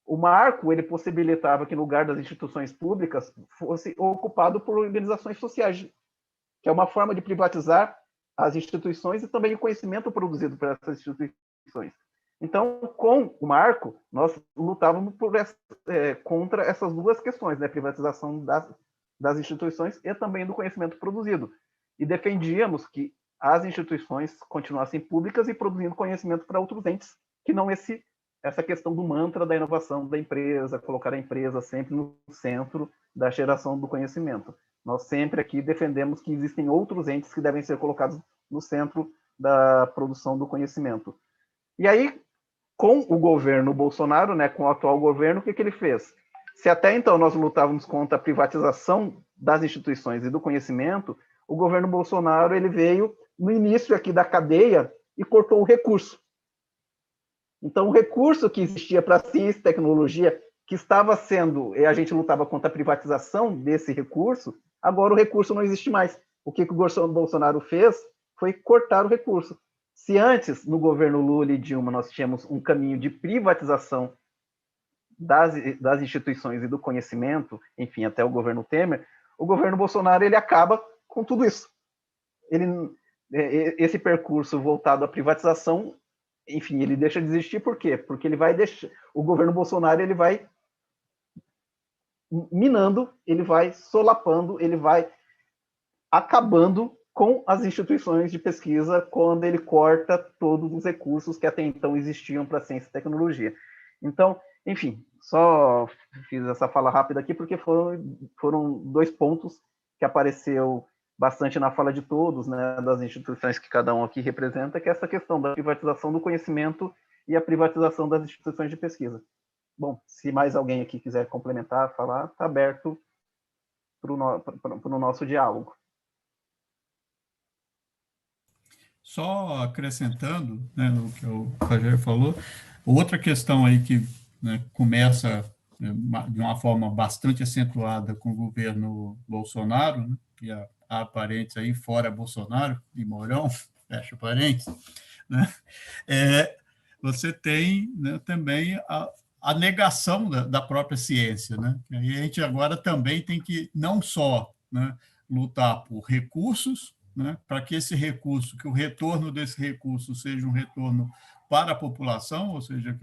O marco, ele possibilitava que, no lugar das instituições públicas, fosse ocupado por organizações sociais, que é uma forma de privatizar as instituições e também o conhecimento produzido por essas instituições. Então, com o marco, nós lutávamos contra essas duas questões, né? Privatização das instituições e também do conhecimento produzido. E defendíamos que as instituições continuassem públicas e produzindo conhecimento para outros entes, que não essa questão do mantra da inovação da empresa, colocar a empresa sempre no centro da geração do conhecimento. Nós sempre aqui defendemos que existem outros entes que devem ser colocados no centro da produção do conhecimento. E aí, com o governo Bolsonaro, né, com o atual governo, o que ele fez? Se até então nós lutávamos contra a privatização das instituições e do conhecimento, o governo Bolsonaro ele veio no início aqui da cadeia e cortou o recurso. Então, o recurso que existia para ciência e tecnologia, que estava sendo, a gente lutava contra a privatização desse recurso, agora o recurso não existe mais. O que o Bolsonaro fez foi cortar o recurso. Se antes, no governo Lula e Dilma, nós tínhamos um caminho de privatização das instituições e do conhecimento, enfim, até o governo Temer, o governo Bolsonaro ele acaba com tudo isso. Esse percurso voltado à privatização, enfim, ele deixa de existir. Por quê? Porque o governo Bolsonaro ele vai minando, ele vai solapando, ele vai acabando com as instituições de pesquisa quando ele corta todos os recursos que até então existiam para ciência e tecnologia. Então, enfim, só fiz essa fala rápida aqui porque foram dois pontos que apareceu bastante na fala de todos, né, das instituições que cada um aqui representa, que é essa questão da privatização do conhecimento e a privatização das instituições de pesquisa. Bom, se mais alguém aqui quiser complementar, falar, está aberto para o nosso diálogo. Só acrescentando, né, no que o Rogério falou, outra questão aí que, né, começa de uma forma bastante acentuada com o governo Bolsonaro, né, e há parentes aí, fora Bolsonaro e Mourão, fecha parênteses, né, você tem, né, também a negação da própria ciência, né? E a gente agora também tem que não só, né, lutar por recursos, né, para que que o retorno desse recurso seja um retorno para a população, ou seja,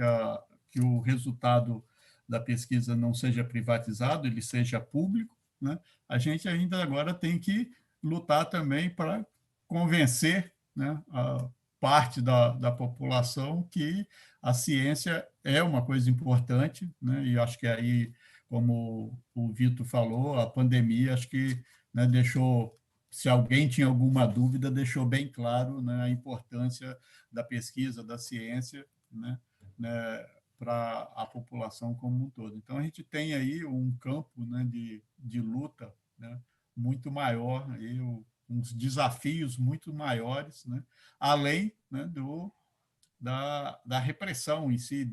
que o resultado da pesquisa não seja privatizado, ele seja público, né? A gente ainda agora tem que lutar também para convencer, né, a parte da população que a ciência é uma coisa importante, né? E acho que aí, como o Vitor falou, a pandemia, acho que, né, deixou, se alguém tinha alguma dúvida, deixou bem claro, né, a importância da pesquisa, da ciência, né, para a população como um todo. Então, a gente tem aí um campo, né, de luta, né, muito maior, aí, uns desafios muito maiores, né, além, né, da repressão em si,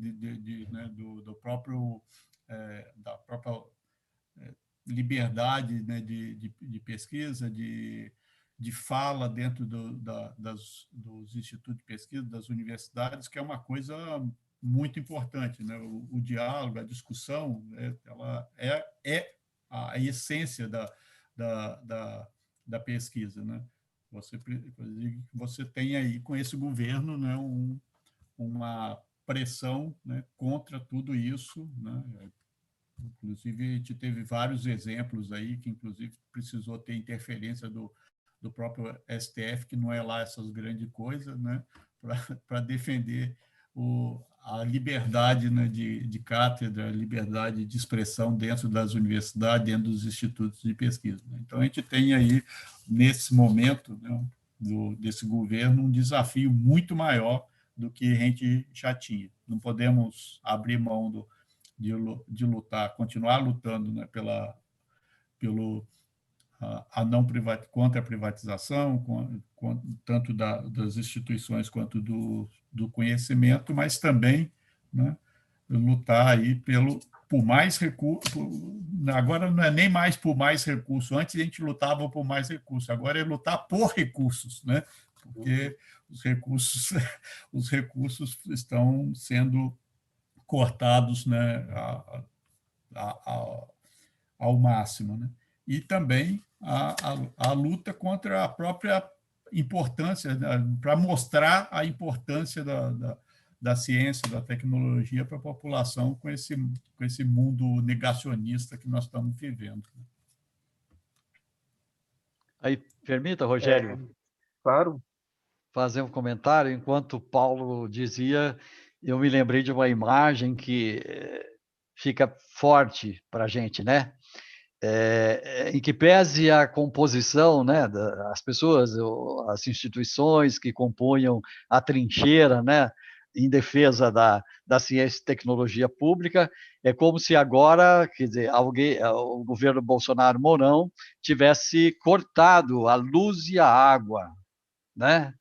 né, do próprio, da própria liberdade, né, de pesquisa, de fala dentro dos institutos de pesquisa, das universidades, que é uma coisa muito importante, né? O diálogo, a discussão, ela é a essência da pesquisa, né? Você tem aí, com esse governo, né, uma pressão, né, contra tudo isso, né? Inclusive, a gente teve vários exemplos aí, que inclusive precisou ter interferência do próprio STF, que não é lá essas grandes coisas, né, para defender a liberdade, né, de cátedra, a liberdade de expressão dentro das universidades, dentro dos institutos de pesquisa, né? Então, a gente tem aí, nesse momento, né, desse governo, um desafio muito maior do que a gente já tinha. Não podemos abrir mão de lutar, continuar lutando, né, contra a privatização, tanto das instituições quanto do conhecimento, mas também, né, lutar aí por mais recursos. Agora não é nem mais por mais recursos. Antes a gente lutava por mais recursos, agora é lutar por recursos, né? Porque os recursos estão sendo cortados, né, ao máximo, né? E também a luta contra a própria importância, né, para mostrar a importância da ciência, da tecnologia para a população com esse mundo negacionista que nós estamos vivendo. Aí, permita, Rogério, Claro. fazer um comentário. Enquanto Paulo dizia, eu me lembrei de uma imagem que fica forte para a gente, né? Em que pese a composição, né, das pessoas, as instituições que compunham a trincheira, né, em defesa da ciência e tecnologia pública, é como se agora, quer dizer, o governo Bolsonaro Mourão tivesse cortado a luz e a água, né?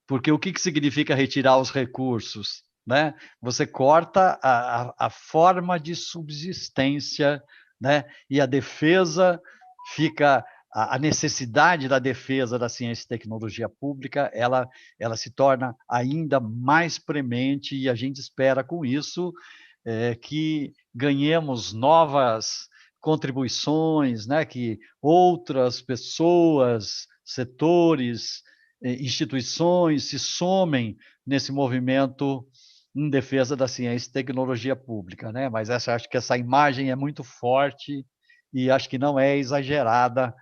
Porque o que significa retirar os recursos? Né? Você corta a forma de subsistência, né? E a defesa fica, a necessidade da defesa da ciência e tecnologia pública, ela se torna ainda mais premente e a gente espera com isso que ganhemos novas contribuições, né? Que outras pessoas, setores, instituições se somem nesse movimento em defesa da ciência e tecnologia pública, né? Mas acho que essa imagem é muito forte e acho que não é exagerada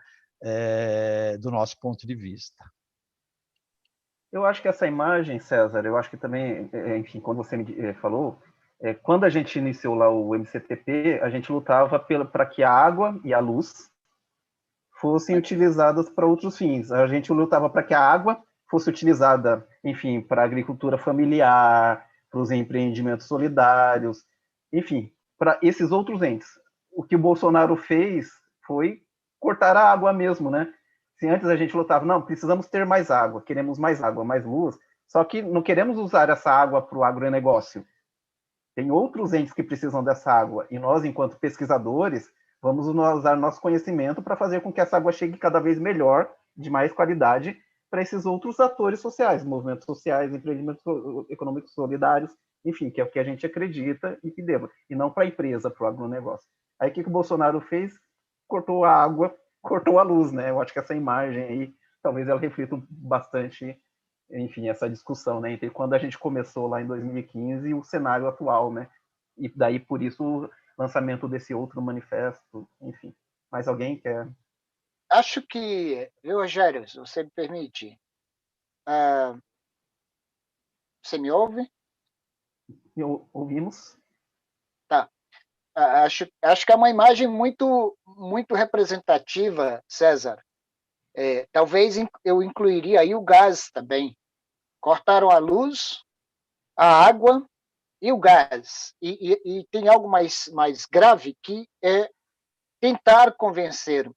do nosso ponto de vista. Eu acho que essa imagem, César, eu acho que também, enfim, quando você me falou, quando a gente iniciou lá o MCTP, a gente lutava para que a água e a luz fossem utilizadas para outros fins. A gente lutava para que a água fosse utilizada, enfim, para a agricultura familiar, para os empreendimentos solidários, enfim, para esses outros entes. O que o Bolsonaro fez foi cortar a água mesmo, né? Se antes a gente lutava, não, precisamos ter mais água, queremos mais água, mais luz, só que não queremos usar essa água para o agronegócio. Tem outros entes que precisam dessa água, e nós, enquanto pesquisadores, vamos usar nosso conhecimento para fazer com que essa água chegue cada vez melhor, de mais qualidade, para esses outros atores sociais, movimentos sociais, empreendimentos econômicos solidários, enfim, que é o que a gente acredita e que deva, e não para a empresa, para o agronegócio. Aí o que o Bolsonaro fez? Cortou a água, cortou a luz, né? Eu acho que essa imagem aí, talvez ela reflita bastante, enfim, essa discussão, né, entre quando a gente começou lá em 2015 e o cenário atual, né? E daí, por isso, o lançamento desse outro manifesto, enfim. Mais alguém quer? Acho que, Rogério, se você me permite, você me ouve? Ouvimos. Tá. Acho que é uma imagem muito representativa, César. Talvez eu incluiria aí o gás também. Cortaram a luz, a água e o gás. E tem algo mais grave, que é tentar convencer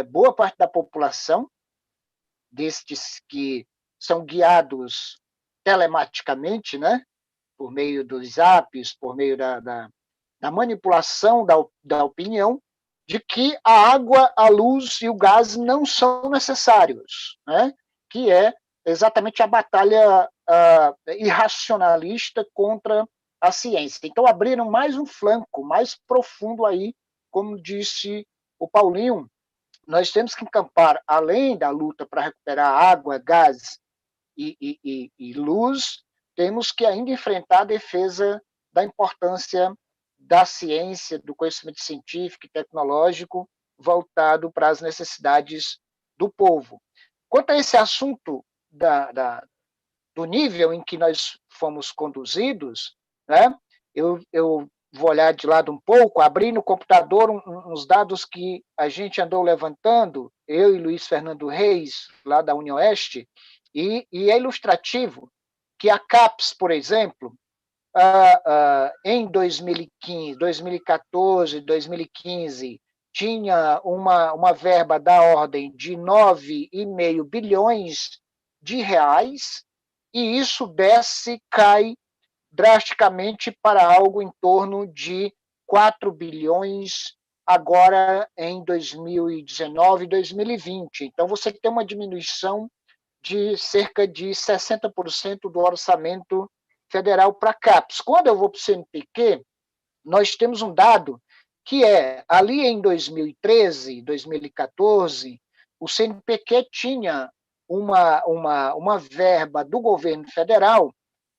boa parte da população, destes que são guiados telematicamente, né, por meio dos apps, por meio da manipulação da opinião, de que a água, a luz e o gás não são necessários, né? Que é exatamente a batalha irracionalista contra a ciência. Então, abriram mais um flanco, mais profundo aí, como disse o Paulinho. Nós temos que encampar, além da luta para recuperar água, gás e luz, temos que ainda enfrentar a defesa da importância da ciência, do conhecimento científico e tecnológico voltado para as necessidades do povo. Quanto a esse assunto do nível em que nós fomos conduzidos, né, eu vou olhar de lado um pouco, abri no computador uns dados que a gente andou levantando, eu e Luiz Fernando Reis, lá da UniOeste, e é ilustrativo que a CAPES, por exemplo, em 2015, 2014, 2015, tinha uma verba da ordem de 9,5 bilhões de reais, e isso cai drasticamente para algo em torno de 4 bilhões agora em 2019 e 2020. Então, você tem uma diminuição de cerca de 60% do orçamento federal para CAPES. Quando eu vou para o CNPq, nós temos um dado que ali em 2013, 2014, o CNPq tinha uma verba do governo federal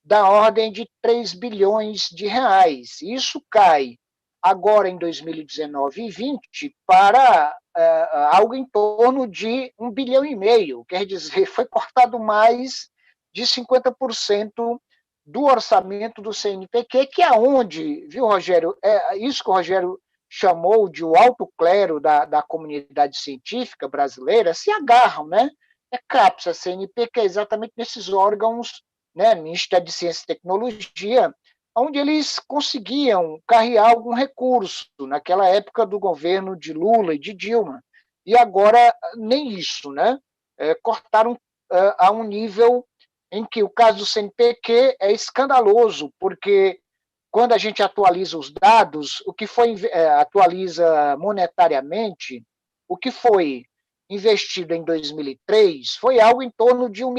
da ordem de 3 bilhões de reais. Isso cai agora em 2019 e 20 para algo em torno de 1,5 bilhão, quer dizer, foi cortado mais de 50% do orçamento do CNPq, que é onde, viu, Rogério, isso que o Rogério chamou de o alto clero da comunidade científica brasileira, se agarram, né? CAPES, a CNPq, exatamente nesses órgãos, né, Ministério de Ciência e Tecnologia, onde eles conseguiam carregar algum recurso, naquela época do governo de Lula e de Dilma. E agora, nem isso, né? Cortaram a um nível em que o caso do CNPq é escandaloso, porque quando a gente atualiza os dados, o que foi atualiza monetariamente, o que foi investido em 2003 foi algo em torno de 1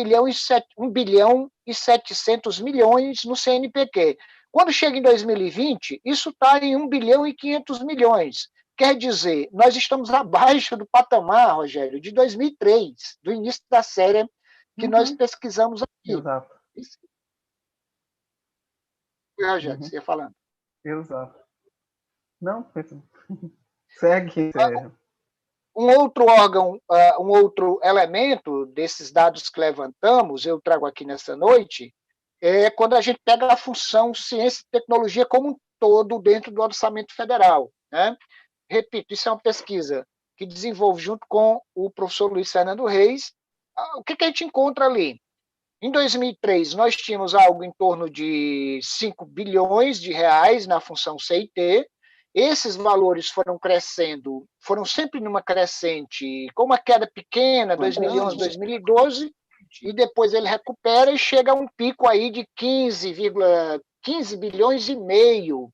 bilhão e 700 milhões no CNPq. Quando chega em 2020, isso está em 1 bilhão e 500 milhões. Quer dizer, nós estamos abaixo do patamar, Rogério, de 2003, do início da série que nós pesquisamos aqui. Exato. Rogério, você ia falando. Exato. Não, segue. Um outro órgão, um outro elemento desses dados que levantamos, eu trago aqui nessa noite, é quando a gente pega a função ciência e tecnologia como um todo dentro do orçamento federal, né? Repito, isso é uma pesquisa que desenvolve junto com o professor Luiz Fernando Reis. O que a gente encontra ali? Em 2003, nós tínhamos algo em torno de 5 bilhões de reais na função CIT. Esses valores foram crescendo, foram sempre numa crescente, com uma queda pequena, 2011, 2012, e depois ele recupera e chega a um pico aí de 15 bilhões e meio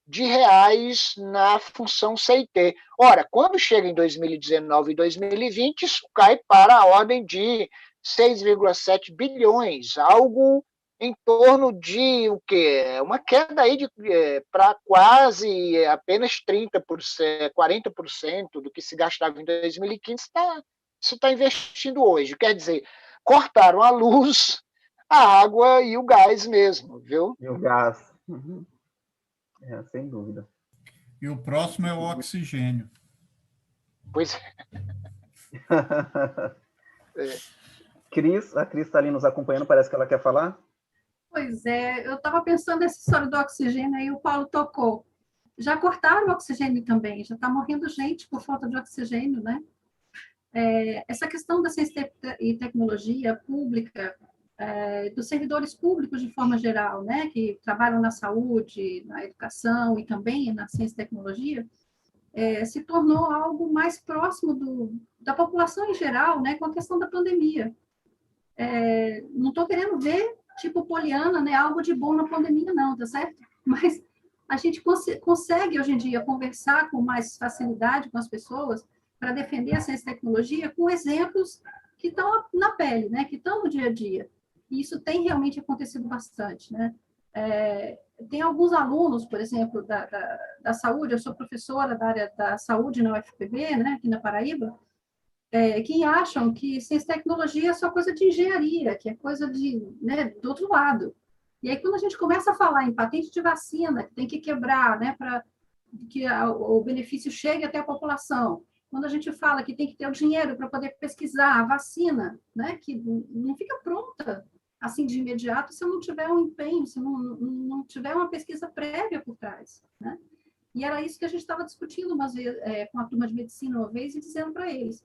de reais na função CIT. Ora, quando chega em 2019 e 2020, isso cai para a ordem de 6,7 bilhões, algo em torno de o quê? Uma queda aí para quase apenas 30%, 40% do que se gastava em 2015, isso está investindo hoje. Quer dizer, cortaram a luz, a água e o gás mesmo, viu? E o gás. Uhum. Sem dúvida. E o próximo é o oxigênio. Pois é. Cris, a Cris está ali nos acompanhando, parece que ela quer falar. Pois é, eu estava pensando nessa história do oxigênio, aí o Paulo tocou. Já cortaram o oxigênio também, já está morrendo gente por falta de oxigênio, né? Essa questão da ciência e tecnologia pública, dos servidores públicos de forma geral, né, que trabalham na saúde, na educação e também na ciência e tecnologia, se tornou algo mais próximo da população em geral, né, com a questão da pandemia. Não estou querendo ver, tipo Poliana, né, algo de bom na pandemia, não, tá certo? Mas a gente consegue, hoje em dia, conversar com mais facilidade com as pessoas para defender a ciência e tecnologia com exemplos que estão na pele, né, que estão no dia a dia. E isso tem realmente acontecido bastante, né? Tem alguns alunos, por exemplo, da saúde, eu sou professora da área da saúde na UFPB, né, aqui na Paraíba, que acham que ciência e tecnologia é só coisa de engenharia, que é coisa né, do outro lado. E aí, quando a gente começa a falar em patente de vacina, que tem que quebrar, né, para que o benefício chegue até a população, quando a gente fala que tem que ter o dinheiro para poder pesquisar a vacina, né, que não fica pronta assim de imediato se eu não tiver um empenho, se não tiver uma pesquisa prévia por trás, né? E era isso que a gente estava discutindo umas vezes, com a turma de medicina uma vez e dizendo para eles,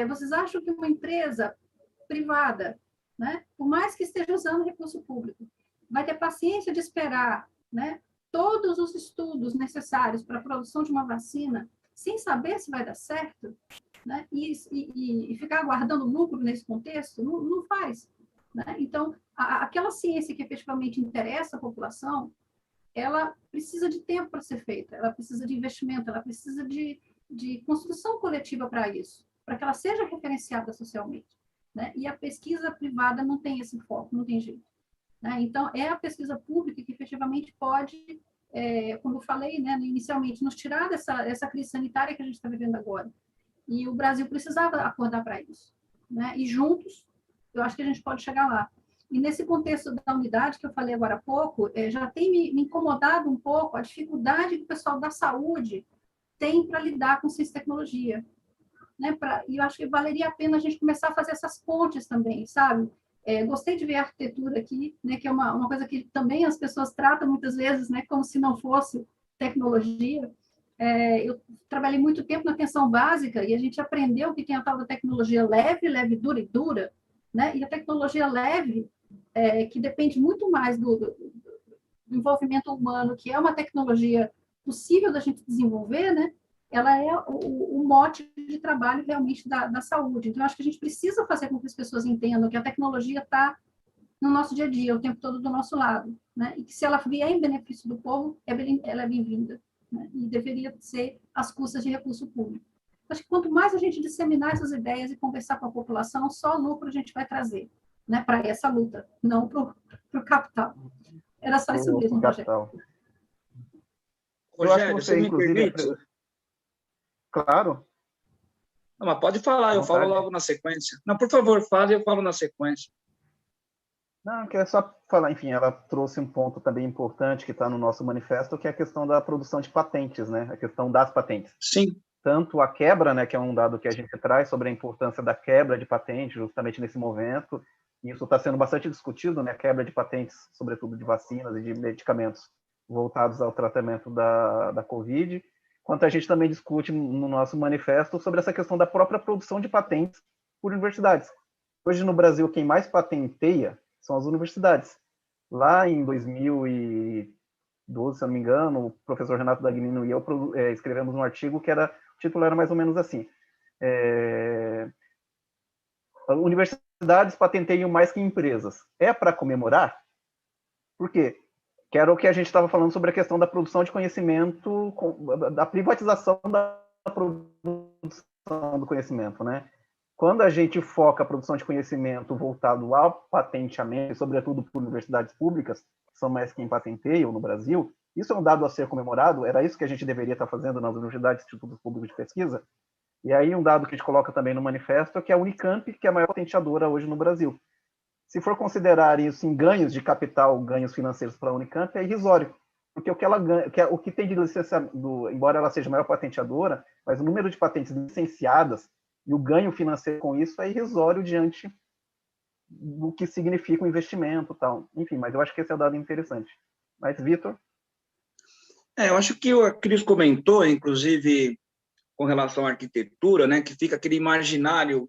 vocês acham que uma empresa privada, né, por mais que esteja usando recurso público, vai ter paciência de esperar, né, todos os estudos necessários para a produção de uma vacina sem saber se vai dar certo, né, e ficar aguardando lucro nesse contexto? Não faz. Né? Então, aquela ciência que efetivamente interessa a população, ela precisa de tempo para ser feita, ela precisa de investimento, ela precisa de construção coletiva para isso, para que ela seja referenciada socialmente. né? E a pesquisa privada não tem esse foco, não tem jeito. Né? Então, é a pesquisa pública que efetivamente pode, como eu falei, né, inicialmente, nos tirar dessa crise sanitária que a gente está vivendo agora. E o Brasil precisava acordar para isso. Né? E juntos, eu acho que a gente pode chegar lá. E nesse contexto da unidade que eu falei agora há pouco, já tem me incomodado um pouco a dificuldade que o pessoal da saúde tem para lidar com ciência e tecnologia. Né? E eu acho que valeria a pena a gente começar a fazer essas pontes também, sabe? Gostei de ver a arquitetura aqui, né, que é uma coisa que também as pessoas tratam muitas vezes, né, como se não fosse tecnologia. Eu trabalhei muito tempo na atenção básica e a gente aprendeu que tem a tal da tecnologia leve, leve, dura e dura, né? E a tecnologia leve, que depende muito mais do envolvimento humano, que é uma tecnologia possível da gente desenvolver, né? Ela é o mote de trabalho realmente da saúde. Então, acho que a gente precisa fazer com que as pessoas entendam que a tecnologia está no nosso dia a dia, o tempo todo do nosso lado, né? E que se ela vier em benefício do povo, ela é bem-vinda, né? E deveria ser às custas de recurso público. Acho que quanto mais a gente disseminar essas ideias e conversar com a população, só lucro a gente vai trazer, né? Para essa luta, não para o capital. Era só isso mesmo, Rogério. Eu acho que você, inclusive... Claro. Não, mas pode falar, eu falo logo na sequência. Não, por favor, fale, eu falo na sequência. Não, que é só falar, enfim, ela trouxe um ponto também importante que está no nosso manifesto, que é a questão da produção de patentes, né? A questão das patentes. Sim. Tanto a quebra, né, que é um dado que a gente traz sobre a importância da quebra de patentes, justamente nesse momento, e isso está sendo bastante discutido, né? A quebra de patentes, sobretudo de vacinas e de medicamentos voltados ao tratamento da Covid. Quanto a gente também discute no nosso manifesto sobre essa questão da própria produção de patentes por universidades. Hoje, no Brasil, quem mais patenteia são as universidades. Lá em 2012, se eu não me engano, o professor Renato Dagnino e eu escrevemos um artigo que o título era mais ou menos assim: universidades patenteiam mais que empresas. É para comemorar? Por quê? Que era o que a gente estava falando sobre a questão da produção de conhecimento, da privatização da produção do conhecimento, né? Quando a gente foca a produção de conhecimento voltado ao patenteamento, sobretudo por universidades públicas, que são mais quem patenteiam no Brasil, isso é um dado a ser comemorado, era isso que a gente deveria estar fazendo nas universidades e institutos públicos de pesquisa. E aí um dado que a gente coloca também no manifesto é que a Unicamp, que é a maior patenteadora hoje no Brasil. Se for considerar isso em ganhos de capital, ganhos financeiros para a Unicamp, é irrisório, porque o que ela ganha, o que tem de licenciamento, embora ela seja a maior patenteadora, mas o número de patentes licenciadas e o ganho financeiro com isso é irrisório diante do que significa o investimento, tal. Enfim, mas eu acho que esse é um dado interessante. Mas, Vitor? Eu acho que a Cris comentou, inclusive, com relação à arquitetura, né, que fica aquele imaginário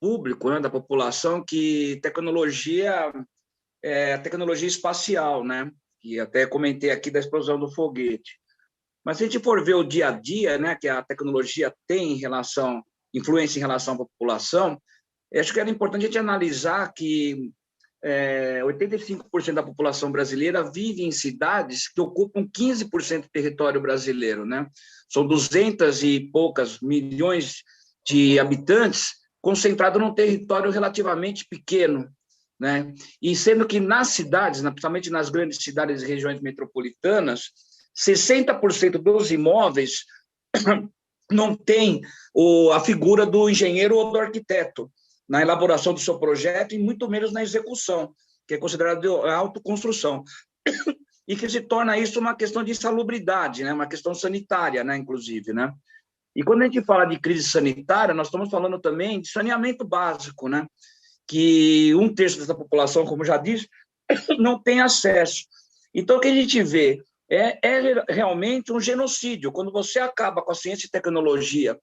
público, né, da população, que tecnologia a tecnologia espacial, né, que até comentei aqui da explosão do foguete. Mas se a gente for ver o dia a dia, né, que a tecnologia tem influência em relação à população, acho que era importante a gente analisar que 85% da população brasileira vive em cidades que ocupam 15% do território brasileiro, né? São 200 e poucas milhões de habitantes concentrados num território relativamente pequeno, né? E sendo que nas cidades, principalmente nas grandes cidades e regiões metropolitanas, 60% dos imóveis não tem a figura do engenheiro ou do arquiteto na elaboração do seu projeto e muito menos na execução, que é considerado autoconstrução. E que se torna isso uma questão de insalubridade, né? Uma questão sanitária, né? Inclusive, né? E quando a gente fala de crise sanitária, nós estamos falando também de saneamento básico, né? Que 1/3 dessa população, como já disse, não tem acesso. Então, o que a gente vê é realmente um genocídio. Quando você acaba com a ciência e tecnologia,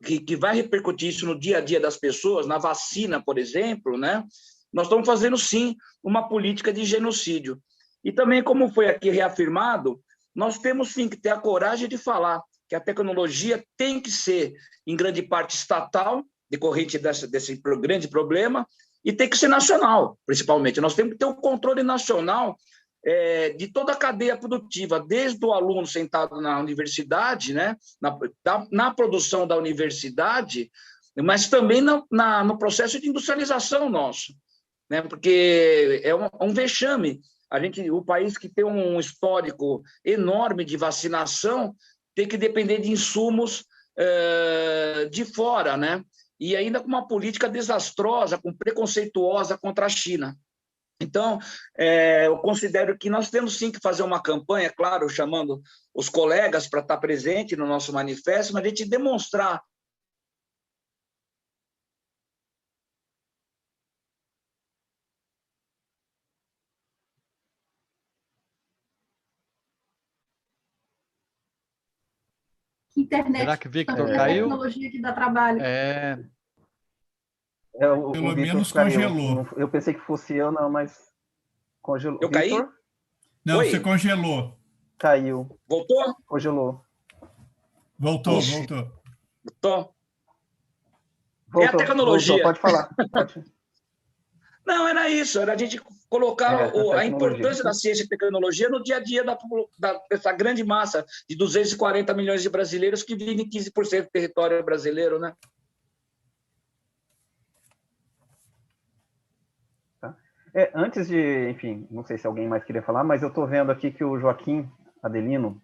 que vai repercutir isso no dia a dia das pessoas, na vacina, por exemplo, né? Nós estamos fazendo, sim, uma política de genocídio. E também, como foi aqui reafirmado, nós temos, sim, que ter a coragem de falar que a tecnologia tem que ser, em grande parte, estatal, decorrente desse grande problema, e tem que ser nacional, principalmente. Nós temos que ter um controle nacional de toda a cadeia produtiva, desde o aluno sentado na universidade, né, na produção da universidade, mas também no processo de industrialização nosso, né? Porque é um vexame. O país que tem um histórico enorme de vacinação tem que depender de insumos de fora, né? E ainda com uma política desastrosa, preconceituosa contra a China. Então, eu considero que nós temos sim que fazer uma campanha, claro, chamando os colegas para estar presente no nosso manifesto, mas a gente demonstrar internet. Será que Victor É caiu? tecnologia que dá trabalho. O Pelo Victor menos caiu. congelou. Eu pensei que fosse eu, não, mas congelou. Eu caí? Victor? Não, Oi? você congelou. Caiu. Voltou? Congelou. Voltou. Voltou. Voltou, É a tecnologia. voltou, pode falar. Pode. Não, era isso, era a gente colocar a importância da ciência e tecnologia no dia a dia dessa grande massa de 240 milhões de brasileiros que vivem em 15% do território brasileiro, né? Tá. Antes de, enfim, não sei se alguém mais queria falar, mas eu estou vendo aqui que o Joaquim Adelino,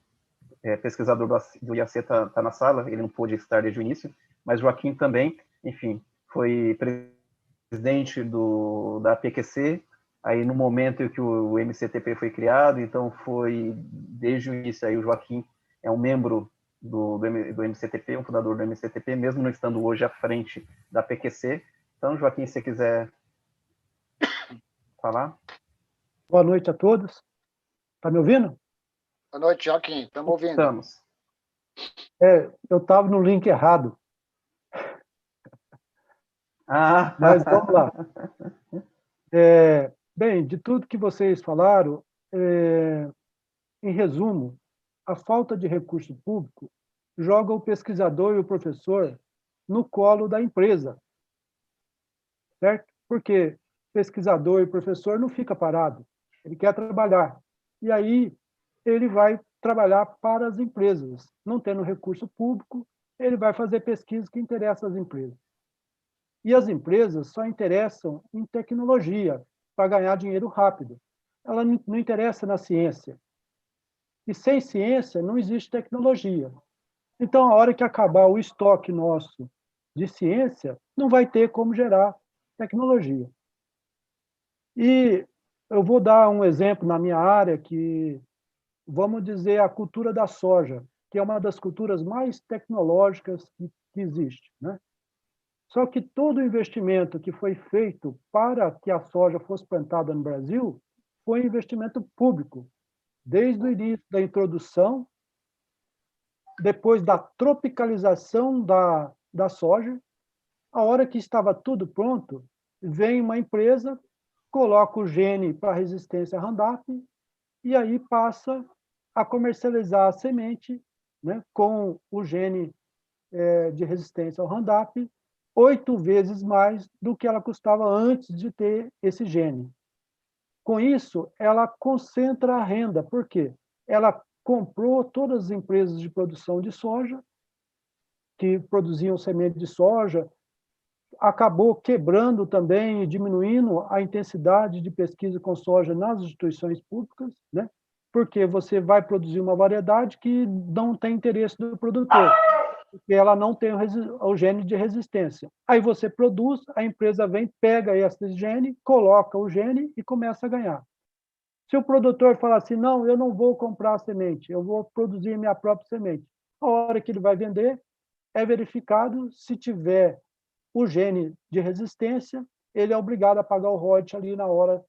pesquisador do IAC, está na sala, ele não pôde estar desde o início, mas Joaquim também, enfim, foi presidente da PQC, aí no momento em que o MCTP foi criado, então foi, desde o início, aí o Joaquim é um membro do MCTP, um fundador do MCTP, mesmo não estando hoje à frente da PQC. Então, Joaquim, se você quiser falar. Boa noite a todos. Está me ouvindo? Boa noite, Joaquim. Estamos ouvindo. Estamos. Eu estava no link errado. Mas vamos lá. Bem, de tudo que vocês falaram, em resumo, a falta de recurso público joga o pesquisador e o professor no colo da empresa, certo? Porque pesquisador e professor não fica parado, ele quer trabalhar. E aí ele vai trabalhar para as empresas. Não tendo recurso público, ele vai fazer pesquisa que interessa às empresas. E as empresas só interessam em tecnologia, para ganhar dinheiro rápido. Ela não interessa na ciência. E sem ciência não existe tecnologia. Então, a hora que acabar o estoque nosso de ciência, não vai ter como gerar tecnologia. E eu vou dar um exemplo na minha área, que, vamos dizer, a cultura da soja, que é uma das culturas mais tecnológicas que existe, né? Só que todo o investimento que foi feito para que a soja fosse plantada no Brasil foi investimento público, desde o início da introdução, depois da tropicalização da soja. A hora que estava tudo pronto, vem uma empresa, coloca o gene para resistência a Roundup e aí passa a comercializar a semente, né, com o gene de resistência ao Roundup, 8 vezes mais do que ela custava antes de ter esse gene. Com isso, ela concentra a renda. Por quê? Ela comprou todas as empresas de produção de soja, que produziam semente de soja, acabou quebrando também e diminuindo a intensidade de pesquisa com soja nas instituições públicas, né? Porque você vai produzir uma variedade que não tem interesse do produtor, porque ela não tem o gene de resistência. Aí você produz, a empresa vem, pega esse gene, coloca o gene e começa a ganhar. Se o produtor falar assim, não, eu não vou comprar a semente, eu vou produzir minha própria semente, a hora que ele vai vender, é verificado, se tiver o gene de resistência, ele é obrigado a pagar o royalties ali na hora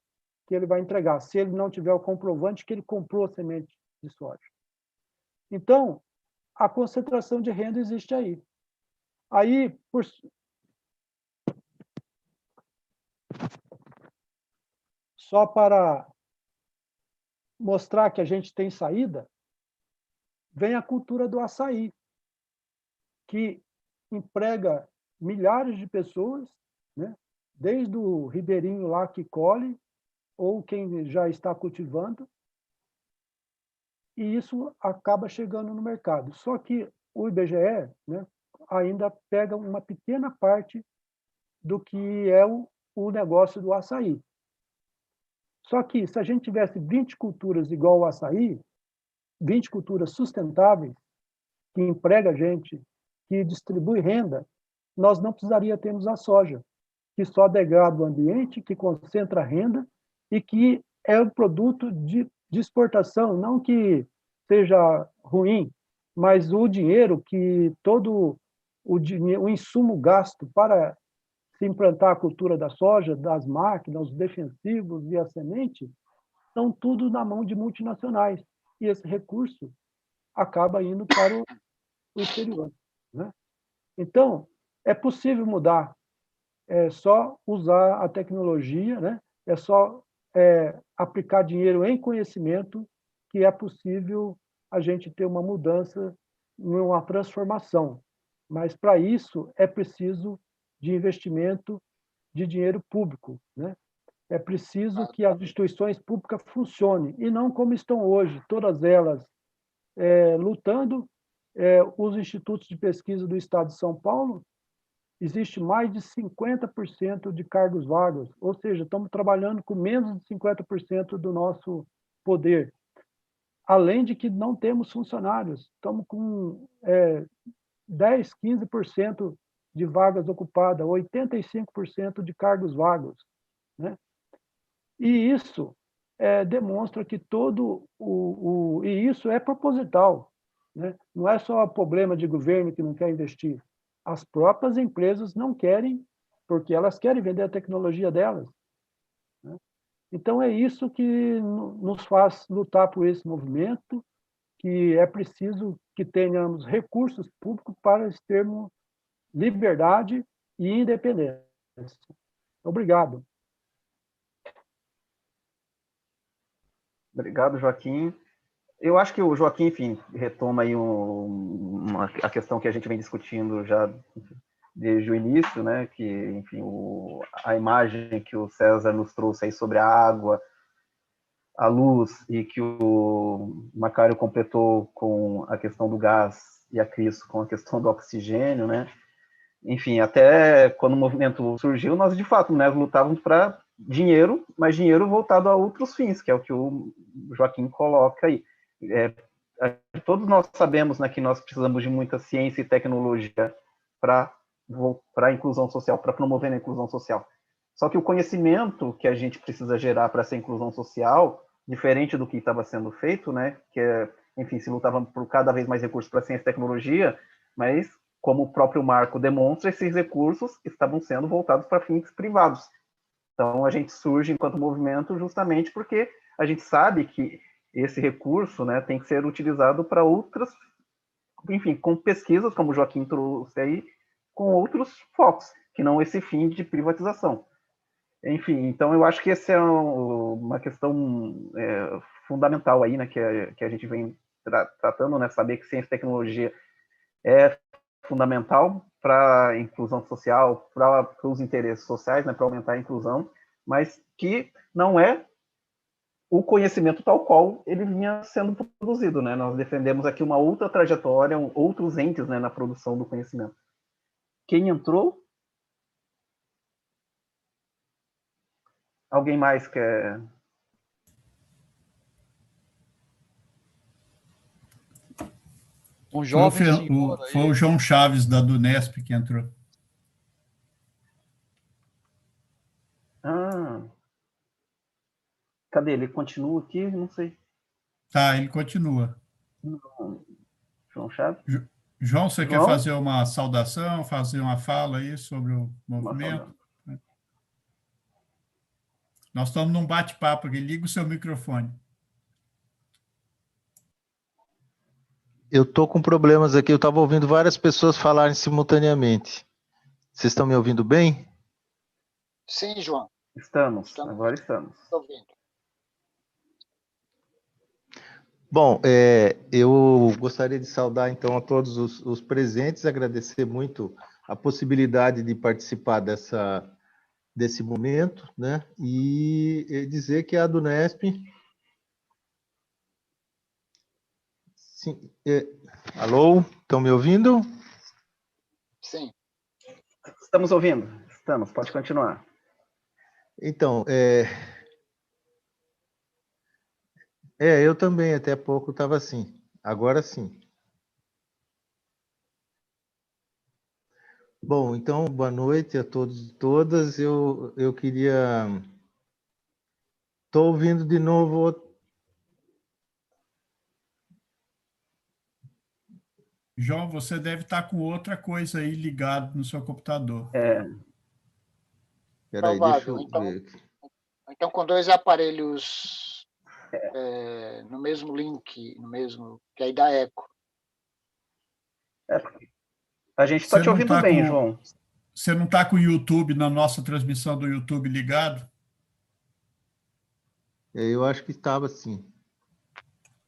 que ele vai entregar, se ele não tiver o comprovante que ele comprou a semente de soja. Então, a concentração de renda existe aí. Aí, só para mostrar que a gente tem saída, vem a cultura do açaí, que emprega milhares de pessoas, né? Desde o ribeirinho lá que colhe, ou quem já está cultivando, e isso acaba chegando no mercado. Só que o IBGE, né, ainda pega uma pequena parte do que é o negócio do açaí. Só que, se a gente tivesse 20 culturas igual ao açaí, 20 culturas sustentáveis, que emprega gente, que distribui renda, nós não precisaríamos termos a soja, que só degrada o ambiente, que concentra renda e que é um produto de exportação, não que seja ruim, mas o dinheiro que todo o insumo gasto para se implantar a cultura da soja, das máquinas, os defensivos e a semente, estão tudo na mão de multinacionais. E esse recurso acaba indo para o exterior, né? Então, é possível mudar, é só usar a tecnologia, né? É só aplicar dinheiro em conhecimento que é possível a gente ter uma mudança, uma transformação. Mas, para isso, é preciso de investimento de dinheiro público, né? É preciso que as instituições públicas funcionem, e não como estão hoje, todas elas lutando. Os institutos de pesquisa do Estado de São Paulo, existe mais de 50% de cargos vagos, ou seja, estamos trabalhando com menos de 50% do nosso poder. Além de que não temos funcionários, estamos com 10, 15% de vagas ocupadas, 85% de cargos vagos, né? E isso demonstra que e isso é proposital, né? Não é só problema de governo que não quer investir. As próprias empresas não querem, porque elas querem vender a tecnologia delas, né? Então, é isso que nos faz lutar por esse movimento, que é preciso que tenhamos recursos públicos para termos liberdade e independência. Obrigado. Obrigado, Joaquim. Eu acho que o Joaquim, enfim, retoma aí a questão que a gente vem discutindo já desde o início, né? Que, enfim, a imagem que o César nos trouxe aí sobre a água, a luz, e que o Macário completou com a questão do gás e a Cris com a questão do oxigênio, né? Enfim, até quando o movimento surgiu, nós de fato, né, lutávamos para dinheiro, mas dinheiro voltado a outros fins, que é o que o Joaquim coloca aí. Todos nós sabemos, né, que nós precisamos de muita ciência e tecnologia para a inclusão social, para promover a inclusão social. Só que o conhecimento que a gente precisa gerar para essa inclusão social, diferente do que estava sendo feito, né, que enfim, se lutava por cada vez mais recursos para ciência e tecnologia, mas, como o próprio Marco demonstra, esses recursos estavam sendo voltados para fins privados. Então, a gente surge enquanto movimento justamente porque a gente sabe que esse recurso, né, tem que ser utilizado para outras, enfim, com pesquisas, como o Joaquim trouxe aí, com outros focos, que não esse fim de privatização. Enfim, então eu acho que essa é uma questão fundamental aí, né, que a gente vem tratando, né, saber que ciência e tecnologia é fundamental para a inclusão social, para os interesses sociais, né, para aumentar a inclusão, mas que não é o conhecimento tal qual ele vinha sendo produzido, né? Nós defendemos aqui uma outra trajetória, outros entes, né, na produção do conhecimento. Quem entrou? Alguém mais quer? Um jovem senhor foi o João Chaves, da Dunesp, que entrou. Ah, cadê? Ele continua aqui? Não sei. Tá, ele continua. Não. João Chaves? João, você quer fazer uma saudação, fazer uma fala aí sobre o movimento? Nós estamos num bate-papo aqui. Liga o seu microfone. Eu estou com problemas aqui. Eu estava ouvindo várias pessoas falarem simultaneamente. Vocês estão me ouvindo bem? Sim, João. Agora estamos. Estou ouvindo. Bom, eu gostaria de saudar, então, a todos os presentes, agradecer muito a possibilidade de participar desse momento, né? E dizer que a Dunesp... Sim, alô, estão me ouvindo? Estamos ouvindo? Estamos, pode continuar. Então, eu também, até pouco estava assim. Agora sim. Bom, então, boa noite a todos e todas. Eu queria... Estou ouvindo de novo. João, você deve estar com outra coisa aí ligado no seu computador. Espera aí, deixa Provável. eu ver. Então, com dois aparelhos no mesmo link, que aí dá eco. A gente está te ouvindo bem, João. Você não está com o YouTube, na nossa transmissão do YouTube ligado? Eu acho que estava sim.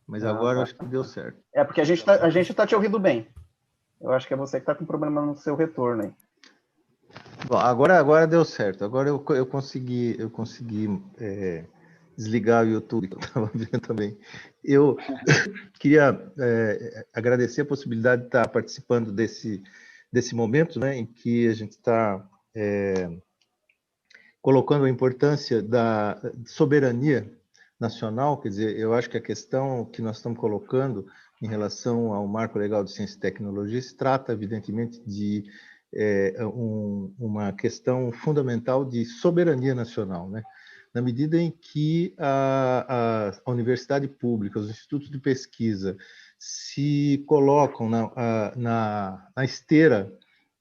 Mas agora eu acho que deu certo. Porque a gente tá te ouvindo bem. Eu acho que é você que está com problema no seu retorno aí. Bom, agora deu certo. Agora eu consegui desligar o YouTube, que eu estava vendo também. Eu queria agradecer a possibilidade de estar participando desse momento, né, em que a gente está colocando a importância da soberania nacional. Quer dizer, eu acho que a questão que nós estamos colocando em relação ao Marco Legal de Ciência e Tecnologia se trata, evidentemente, de uma questão fundamental de soberania nacional, né? Na medida em que a universidade pública, os institutos de pesquisa se colocam na esteira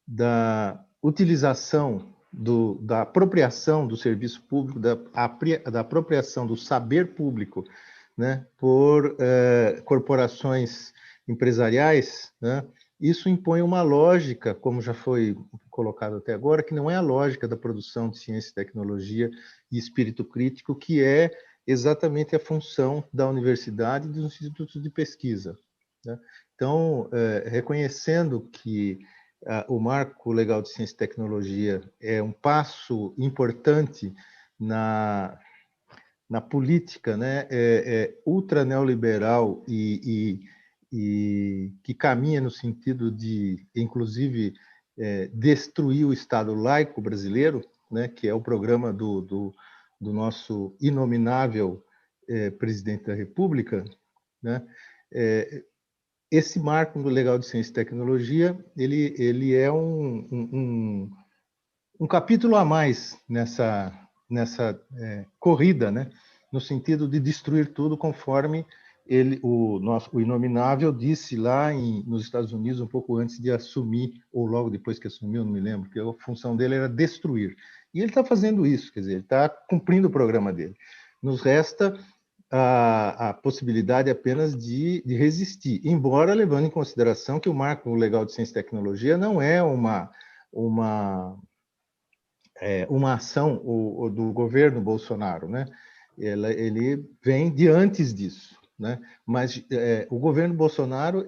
da utilização, da apropriação do serviço público, da apropriação do saber público, né, por corporações empresariais, né, isso impõe uma lógica, como já foi colocado até agora, que não é a lógica da produção de ciência e tecnologia e espírito crítico, que é exatamente a função da universidade e dos institutos de pesquisa, né? Então, reconhecendo que o Marco Legal de Ciência e Tecnologia é um passo importante na política, né, ultra neoliberal e que caminha no sentido de, inclusive, destruir o Estado laico brasileiro, né, que é o programa do nosso inominável presidente da República, né, esse marco legal de ciência e tecnologia, ele é um capítulo a mais nessa corrida, né, no sentido de destruir tudo, conforme o inominável disse lá nos Estados Unidos, um pouco antes de assumir, ou logo depois que assumiu, não me lembro, porque a função dele era destruir. E ele está fazendo isso, quer dizer, ele está cumprindo o programa dele. Nos resta a possibilidade apenas de resistir, embora levando em consideração que o Marco Legal de Ciência e Tecnologia não é uma ação do governo Bolsonaro, né? Ele vem de antes disso, né? Mas o governo Bolsonaro,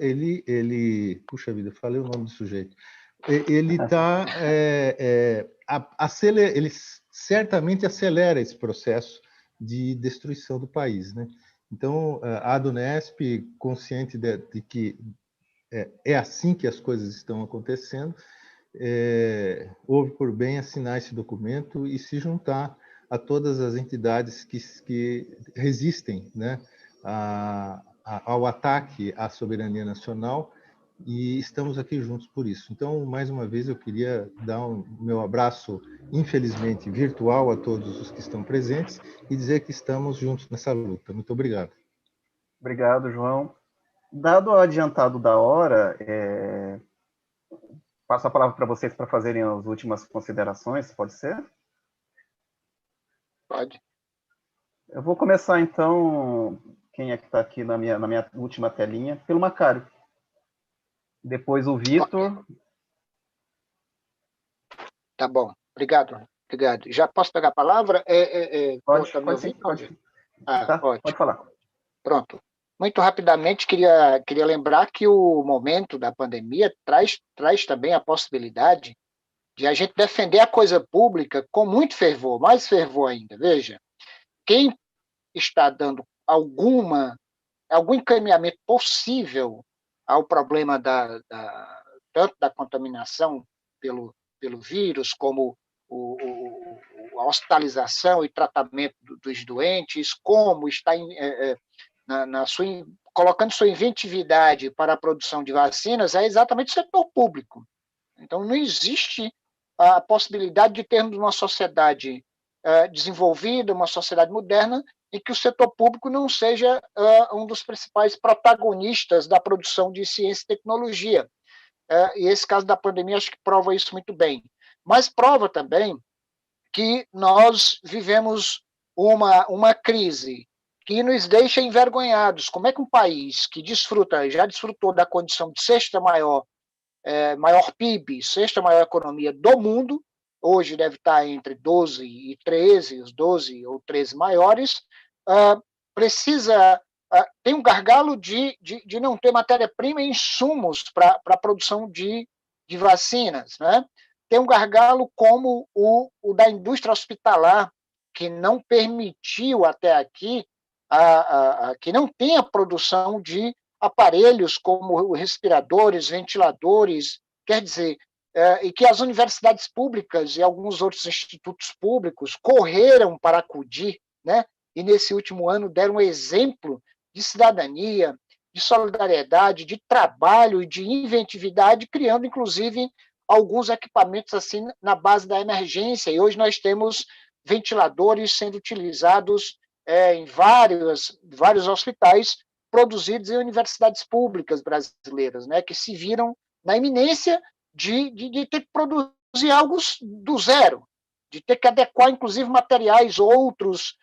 puxa vida, falei o nome do sujeito. Ele ele certamente acelera esse processo de destruição do país, né? Então, a Adunesp, consciente de que é assim que as coisas estão acontecendo, houve por bem assinar esse documento e se juntar a todas as entidades que resistem, né, ao ataque à soberania nacional, e estamos aqui juntos por isso. Então, mais uma vez, eu queria dar meu abraço, infelizmente, virtual a todos os que estão presentes e dizer que estamos juntos nessa luta. Muito obrigado. Obrigado, João. Dado o adiantado da hora, passo a palavra para vocês para fazerem as últimas considerações, pode ser? Pode. Eu vou começar, então, quem é que está aqui na minha última telinha, pelo Macário. Depois o Vitor. Tá bom. Obrigado. Já posso pegar a palavra? Pode, tá me ouvindo? pode. Tá, pode falar. Pronto. Muito rapidamente, queria lembrar que o momento da pandemia traz também a possibilidade de a gente defender a coisa pública com muito fervor, mais fervor ainda. Veja, quem está dando algum encaminhamento possível ao problema tanto da contaminação pelo vírus, como a hospitalização e tratamento dos doentes, como está colocando sua inventividade para a produção de vacinas, é exatamente o setor público. Então, não existe a possibilidade de termos uma sociedade desenvolvida, uma sociedade moderna, em que o setor público não seja um dos principais protagonistas da produção de ciência e tecnologia. E esse caso da pandemia acho que prova isso muito bem. Mas prova também que nós vivemos uma crise que nos deixa envergonhados. Como é que um país que já desfrutou da condição de sexta maior PIB, sexta maior economia do mundo, hoje deve estar entre 12 e 13, os 12 ou 13 maiores, tem um gargalo de não ter matéria-prima e insumos para a produção de vacinas, né? Tem um gargalo como o da indústria hospitalar, que não permitiu até aqui, que não tem a produção de aparelhos como respiradores, ventiladores, quer dizer, e que as universidades públicas e alguns outros institutos públicos correram para acudir, né? E nesse último ano deram um exemplo de cidadania, de solidariedade, de trabalho e de inventividade, criando, inclusive, alguns equipamentos assim na base da emergência. E hoje nós temos ventiladores sendo utilizados em vários hospitais produzidos em universidades públicas brasileiras, né, que se viram na iminência de ter que produzir algo do zero, de ter que adequar, inclusive, materiais outros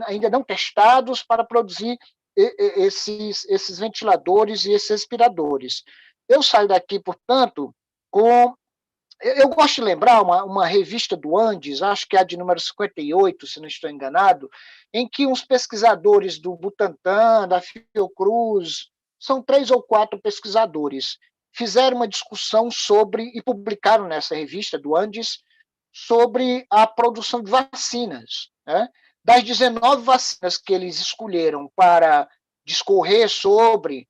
ainda não testados para produzir esses ventiladores e esses respiradores. Eu saio daqui, portanto, com... Eu gosto de lembrar uma revista do Andes, acho que é a de número 58, se não estou enganado, em que uns pesquisadores do Butantan, da Fiocruz, são 3 ou 4 pesquisadores, fizeram uma discussão e publicaram nessa revista do Andes, sobre a produção de vacinas, né? Das 19 vacinas que eles escolheram para discorrer sobre,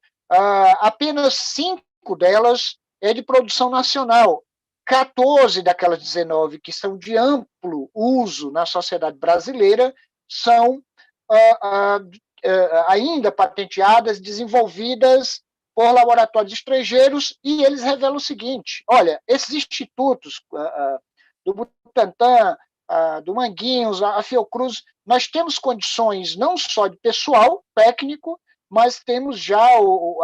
apenas 5 delas é de produção nacional. 14 daquelas 19 que são de amplo uso na sociedade brasileira são ainda patenteadas, desenvolvidas por laboratórios estrangeiros, e eles revelam o seguinte: olha, esses institutos do Butantan, do Manguinhos, a Fiocruz, nós temos condições não só de pessoal técnico, mas temos já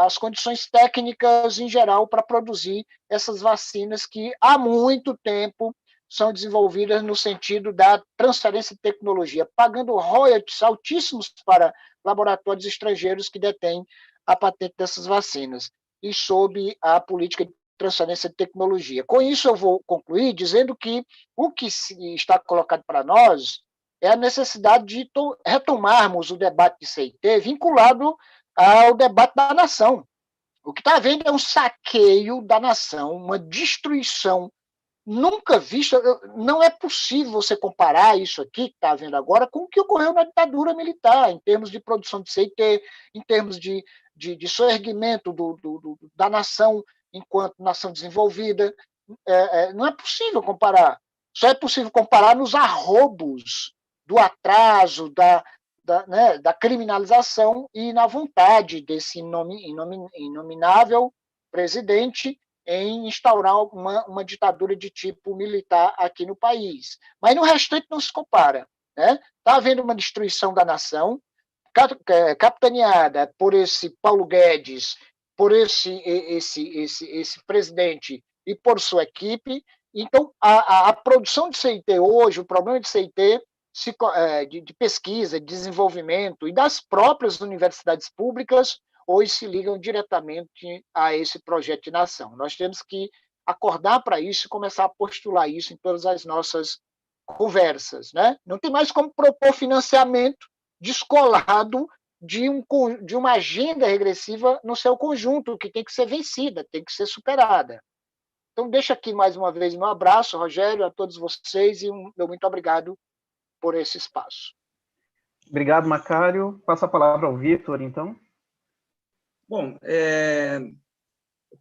as condições técnicas em geral para produzir essas vacinas que há muito tempo são desenvolvidas no sentido da transferência de tecnologia, pagando royalties altíssimos para laboratórios estrangeiros que detêm a patente dessas vacinas, e sob a política de transferência de tecnologia. Com isso, eu vou concluir dizendo que o que está colocado para nós é a necessidade de retomarmos o debate de CIT vinculado ao debate da nação. O que está havendo é um saqueio da nação, uma destruição nunca vista. Não é possível você comparar isso aqui que está havendo agora com o que ocorreu na ditadura militar, em termos de produção de CIT, em termos de soerguimento da nação enquanto nação desenvolvida. Não é possível comparar. Só é possível comparar nos arrobos do atraso, da criminalização e na vontade desse inominável presidente em instaurar uma ditadura de tipo militar aqui no país. Mas no restante não se compara, né? Está havendo uma destruição da nação, capitaneada por esse Paulo Guedes, por esse presidente e por sua equipe. Então, a produção de CIT hoje, o problema de CIT, de pesquisa, de desenvolvimento e das próprias universidades públicas, hoje se ligam diretamente a esse projeto de nação. Nós temos que acordar para isso e começar a postular isso em todas as nossas conversas, né? Não tem mais como propor financiamento descolado de uma agenda regressiva no seu conjunto, que tem que ser vencida, tem que ser superada. Então, deixo aqui mais uma vez meu abraço, Rogério, a todos vocês, e meu muito obrigado por esse espaço. Obrigado, Macário. Passo a palavra ao Vitor, então. Bom,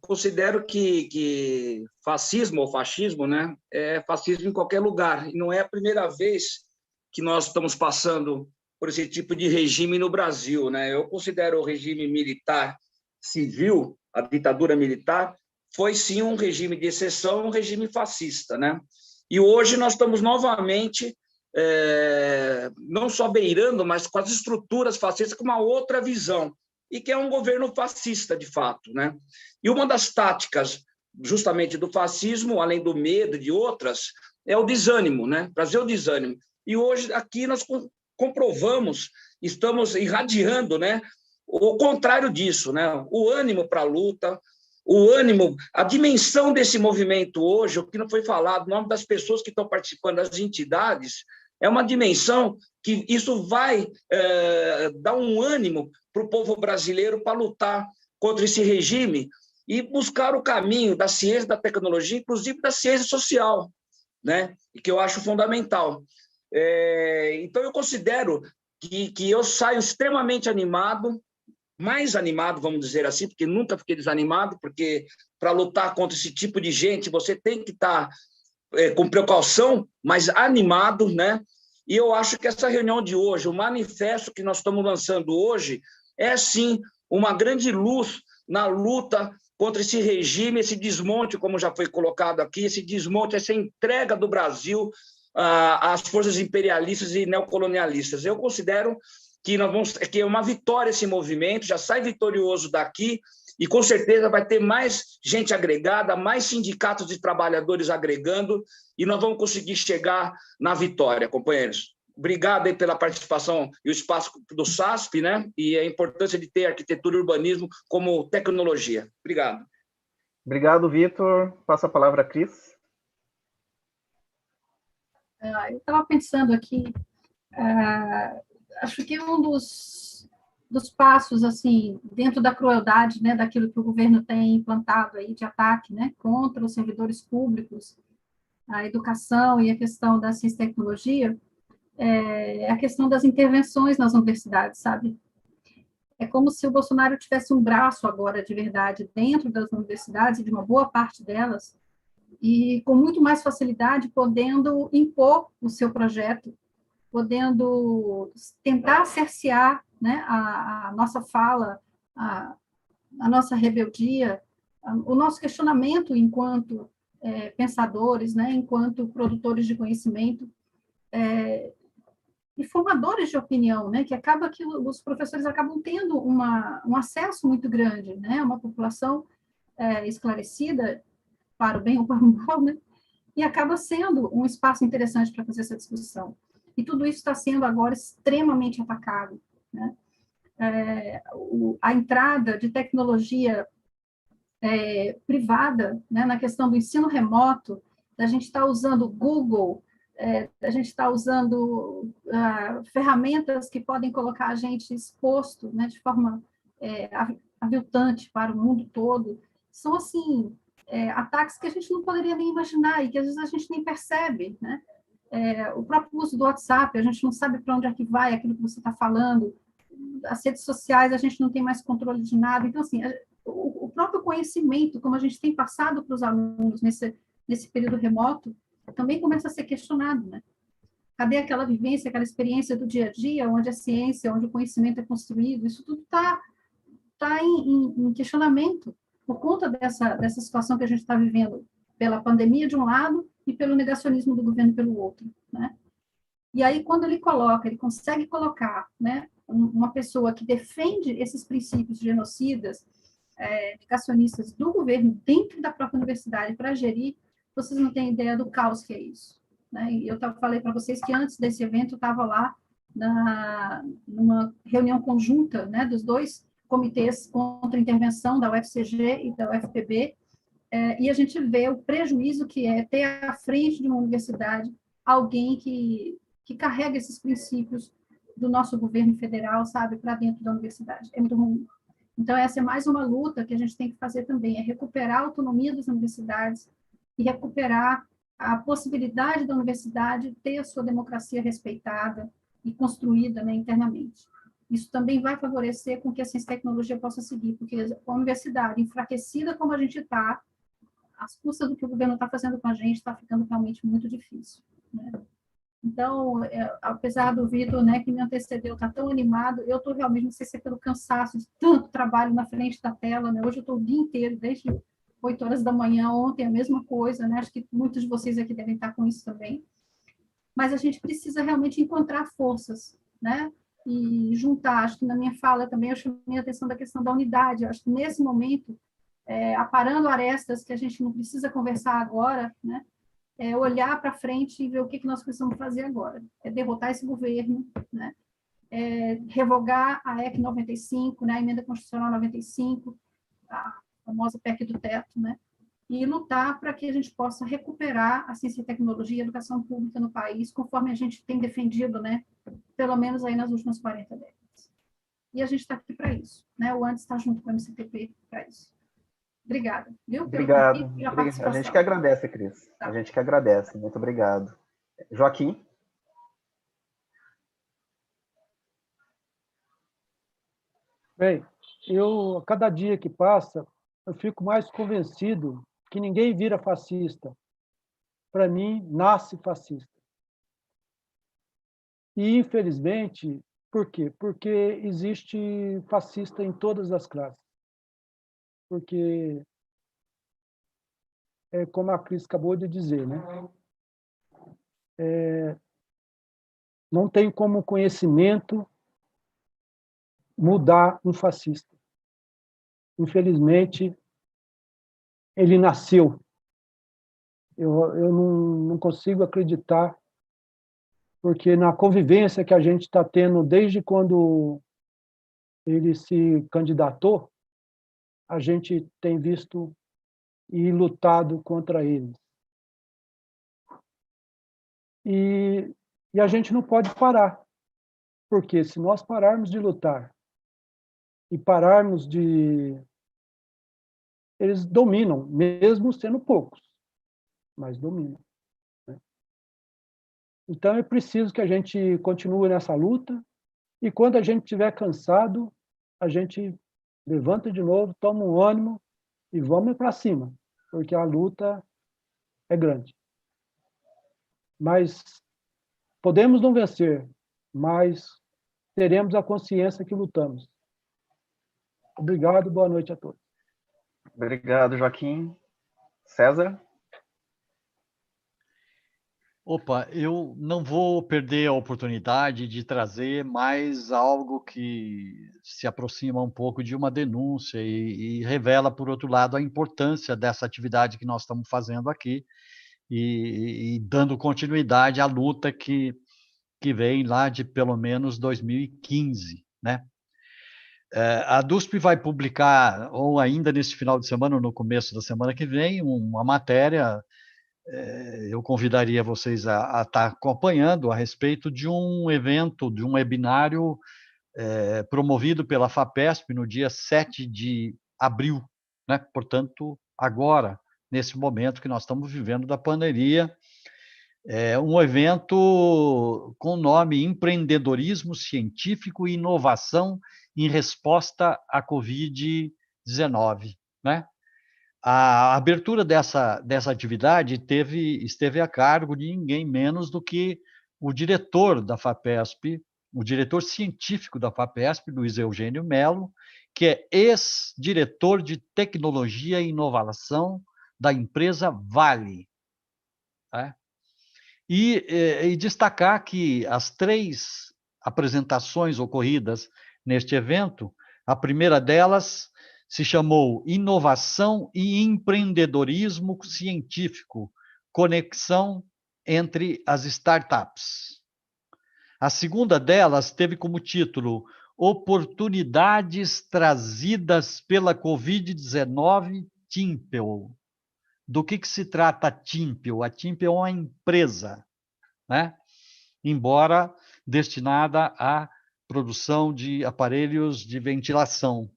considero que fascismo ou fascismo, né, é fascismo em qualquer lugar. E não é a primeira vez que nós estamos passando por esse tipo de regime no Brasil, né? Eu considero o regime militar civil, a ditadura militar, foi sim um regime de exceção, um regime fascista, né? E hoje nós estamos novamente não só beirando, mas com as estruturas fascistas, com uma outra visão, e que é um governo fascista, de fato, né? E uma das táticas, justamente, do fascismo, além do medo de outras, é o desânimo, né? Trazer o desânimo. E hoje, aqui, nós comprovamos, estamos irradiando, né, o contrário disso, né? O ânimo para a luta, o ânimo, a dimensão desse movimento hoje, o que não foi falado, o nome das pessoas que estão participando, das entidades, é uma dimensão que isso vai dar um ânimo para o povo brasileiro para lutar contra esse regime e buscar o caminho da ciência, da tecnologia, inclusive da ciência social, né? E que eu acho fundamental. Então, eu considero que eu saio extremamente animado, mais animado, vamos dizer assim, porque nunca fiquei desanimado, porque para lutar contra esse tipo de gente, você tem que estar com precaução, mas animado, né? E eu acho que essa reunião de hoje, o manifesto que nós estamos lançando hoje, é, sim, uma grande luz na luta contra esse regime, esse desmonte, como já foi colocado aqui, esse desmonte, essa entrega do Brasil às forças imperialistas e neocolonialistas. Eu considero que é uma vitória esse movimento, já sai vitorioso daqui, e com certeza vai ter mais gente agregada, mais sindicatos de trabalhadores agregando, e nós vamos conseguir chegar na vitória, companheiros. Obrigado aí pela participação e o espaço do SASP, né? E a importância de ter arquitetura e urbanismo como tecnologia. Obrigado. Obrigado, Vitor. Passa a palavra a Cris. Eu estava pensando aqui, acho que um dos passos, assim, dentro da crueldade, né, daquilo que o governo tem implantado aí de ataque, né, contra os servidores públicos, a educação e a questão da ciência e tecnologia, é a questão das intervenções nas universidades, sabe? É como se o Bolsonaro tivesse um braço agora, de verdade, dentro das universidades, e de uma boa parte delas, e com muito mais facilidade, podendo impor o seu projeto, podendo tentar cercear, né, a nossa fala, a nossa rebeldia, o nosso questionamento enquanto pensadores, né, enquanto produtores de conhecimento, e formadores de opinião, né, que acaba que os professores acabam tendo um acesso muito grande, né, uma população esclarecida para o bem ou para o mal, né, e acaba sendo um espaço interessante para fazer essa discussão. E tudo isso está sendo agora extremamente atacado, né? A entrada de tecnologia privada, né, na questão do ensino remoto, da gente estar usando Google, a gente está usando ferramentas que podem colocar a gente exposto, né, de forma aviltante para o mundo todo, são, assim, ataques que a gente não poderia nem imaginar e que, às vezes, a gente nem percebe, né? O próprio uso do WhatsApp, a gente não sabe para onde é que vai aquilo que você está falando, as redes sociais, a gente não tem mais controle de nada, então, assim, o próprio conhecimento, como a gente tem passado para os alunos nesse período remoto, também começa a ser questionado, né? Cadê aquela vivência, aquela experiência do dia a dia, onde a ciência, onde o conhecimento é construído? Isso tudo está em questionamento por conta dessa situação que a gente está vivendo, pela pandemia de um lado e pelo negacionismo do governo pelo outro, né? E aí, quando ele consegue colocar, né, uma pessoa que defende esses princípios genocidas, negacionistas do governo dentro da própria universidade para gerir, vocês não têm ideia do caos que é isso, né? E eu falei para vocês que antes desse evento eu estava lá numa reunião conjunta, né, dos dois comitês contra a intervenção da UFCG e da UFPB, e a gente vê o prejuízo que é ter à frente de uma universidade alguém que carrega esses princípios do nosso governo federal, sabe, para dentro da universidade. É muito ruim. Então, essa é mais uma luta que a gente tem que fazer também, é recuperar a autonomia das universidades e recuperar a possibilidade da universidade ter a sua democracia respeitada e construída, né, internamente. isso também vai favorecer com que a ciência e tecnologia possa seguir, porque a universidade, enfraquecida como a gente está, às custas do que o governo está fazendo com a gente, está ficando realmente muito difícil, né? Então, apesar do Vitor, né, que me antecedeu, está tão animado, eu estou realmente, não sei se é pelo cansaço de tanto trabalho na frente da tela, né? Hoje eu estou o dia inteiro, desde 8 horas da manhã, ontem a mesma coisa, né? Acho que muitos de vocês aqui devem estar com isso também. Mas a gente precisa realmente encontrar forças, né? E juntar. Acho que na minha fala também eu chamei a atenção da questão da unidade. Acho que nesse momento, aparando arestas que a gente não precisa conversar agora, né? Olhar para frente e ver o que nós precisamos fazer agora. Derrotar esse governo, né? Revogar a EC 95, né? A Emenda Constitucional 95, a famosa PEC do teto, né? E lutar para que a gente possa recuperar a ciência e tecnologia e a educação pública no país, conforme a gente tem defendido, né? Pelo menos aí nas últimas 40 décadas. E a gente está aqui para isso, né? O ANDES está junto com o MCTP para isso. Obrigada. Viu? Obrigado. A gente que agradece, Cris. Tá. A gente que agradece. Muito obrigado. Joaquim? Bem, a cada dia que passa, eu fico mais convencido que ninguém vira fascista. Para mim, nasce fascista. E, infelizmente, por quê? Porque existe fascista em todas as classes. Porque, como a Cris acabou de dizer, né? Não tem como conhecimento mudar um fascista. Infelizmente, ele nasceu. Eu não consigo acreditar, porque na convivência que a gente está tendo desde quando ele se candidatou, a gente tem visto e lutado contra eles. E a gente não pode parar, porque se nós pararmos de lutar e pararmos de... Eles dominam, mesmo sendo poucos, mas dominam, né? Então, é preciso que a gente continue nessa luta, e quando a gente estiver cansado, a gente levanta de novo, toma um ânimo e vamos para cima, porque a luta é grande. Mas podemos não vencer, mas teremos a consciência que lutamos. Obrigado, boa noite a todos. Obrigado, Joaquim. César? Opa, eu não vou perder a oportunidade de trazer mais algo que se aproxima um pouco de uma denúncia e revela, por outro lado, a importância dessa atividade que nós estamos fazendo aqui e dando continuidade à luta que vem lá de pelo menos 2015, né? A DUSP vai publicar, ou ainda nesse final de semana, ou no começo da semana que vem, uma matéria. Eu convidaria vocês a estar acompanhando a respeito de um evento, de um webinário promovido pela FAPESP no dia 7 de abril, né? Portanto, agora, nesse momento que nós estamos vivendo da pandemia, um evento com o nome Empreendedorismo Científico e Inovação em Resposta à Covid-19, né? A abertura dessa atividade esteve a cargo de ninguém menos do que o diretor da FAPESP, o diretor científico da FAPESP, Luiz Eugênio Melo, que é ex-diretor de tecnologia e inovação da empresa Vale. Tá? E destacar que as 3 apresentações ocorridas neste evento, a primeira delas se chamou Inovação e Empreendedorismo Científico, Conexão entre as Startups. A segunda delas teve como título Oportunidades trazidas pela Covid-19 Timpel. Do que se trata a Timpel? A Timpel é uma empresa, né? Embora destinada à produção de aparelhos de ventilação.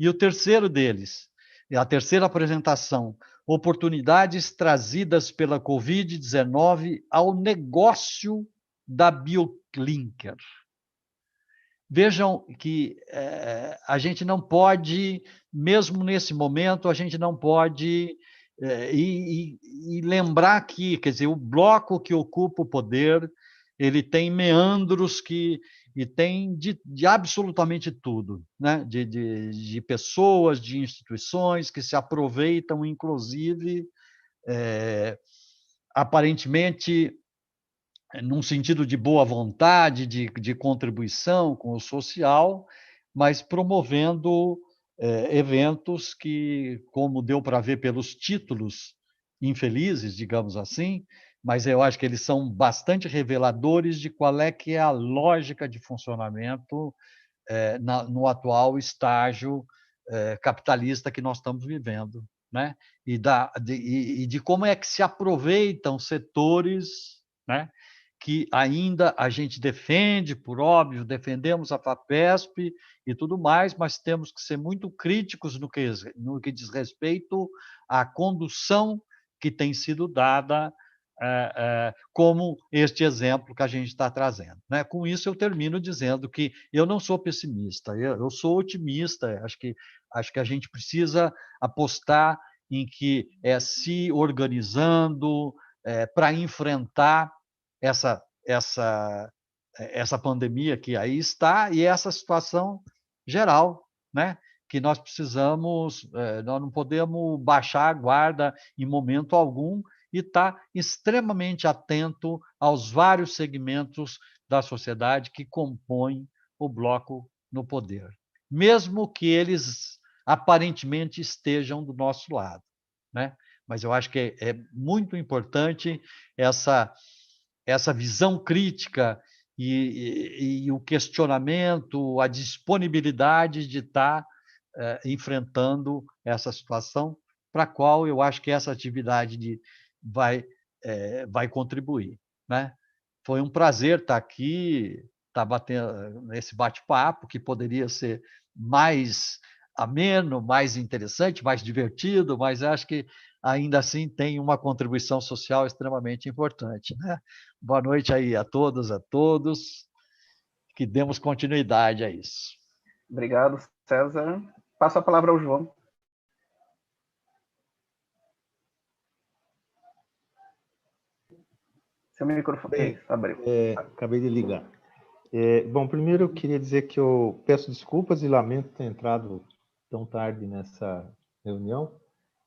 E o terceiro deles, a terceira apresentação, oportunidades trazidas pela Covid-19 ao negócio da BioClinker. vejam que a gente não pode, mesmo nesse momento, a gente não pode e lembrar que, quer dizer, o bloco que ocupa o poder, ele tem meandros e tem de absolutamente tudo, né? De pessoas, de instituições que se aproveitam, inclusive, aparentemente, num sentido de boa vontade, de contribuição com o social, mas promovendo eventos que, como deu para ver pelos títulos infelizes, digamos assim, mas eu acho que eles são bastante reveladores de qual é que é a lógica de funcionamento no atual estágio capitalista que nós estamos vivendo, né? E de como é que se aproveitam setores, né? Que ainda a gente defende, por óbvio, defendemos a FAPESP e tudo mais, mas temos que ser muito críticos no que diz respeito à condução que tem sido dada, como este exemplo que a gente está trazendo, né? Com isso, eu termino dizendo que eu não sou pessimista, eu sou otimista, acho que a gente precisa apostar em que se organizando para enfrentar essa pandemia que aí está e essa situação geral, né? Que nós precisamos, nós não podemos baixar a guarda em momento algum e estar extremamente atento aos vários segmentos da sociedade que compõem o bloco no poder, mesmo que eles aparentemente estejam do nosso lado, né? Mas eu acho que é muito importante essa visão crítica e o questionamento, a disponibilidade de estar enfrentando essa situação, para a qual eu acho que essa atividade vai contribuir, né? Foi um prazer estar aqui, estar batendo nesse bate-papo, que poderia ser mais ameno, mais interessante, mais divertido, mas acho que ainda assim tem uma contribuição social extremamente importante, né? Boa noite aí a todas, a todos, que demos continuidade a isso. Obrigado, César. Passo a palavra ao João. Seu microfone abriu. Acabei de ligar. Bom, primeiro eu queria dizer que eu peço desculpas e lamento ter entrado tão tarde nessa reunião.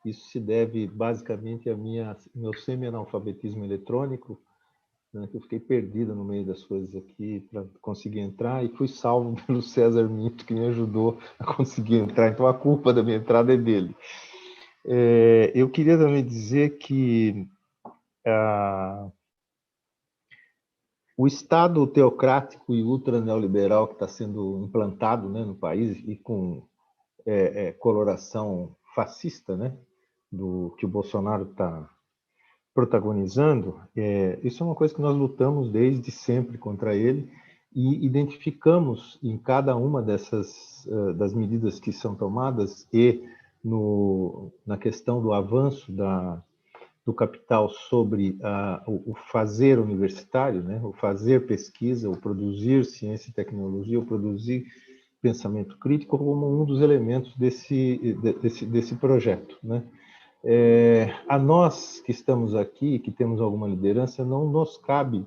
Isso se deve basicamente ao meu semi-analfabetismo eletrônico, né, que eu fiquei perdido no meio das coisas aqui para conseguir entrar, e fui salvo pelo César Minto, que me ajudou a conseguir entrar. Então a culpa da minha entrada é dele. Eu queria também dizer que o Estado teocrático e ultra-neoliberal que está sendo implantado, né, no país, e com coloração fascista, né, que o Bolsonaro está protagonizando, isso é uma coisa que nós lutamos desde sempre contra ele e identificamos em cada uma das medidas que são tomadas e na questão do avanço do capital sobre o fazer universitário, né? O fazer pesquisa, o produzir ciência e tecnologia, o produzir pensamento crítico como um dos elementos desse projeto, né? A nós que estamos aqui, que temos alguma liderança, não nos cabe,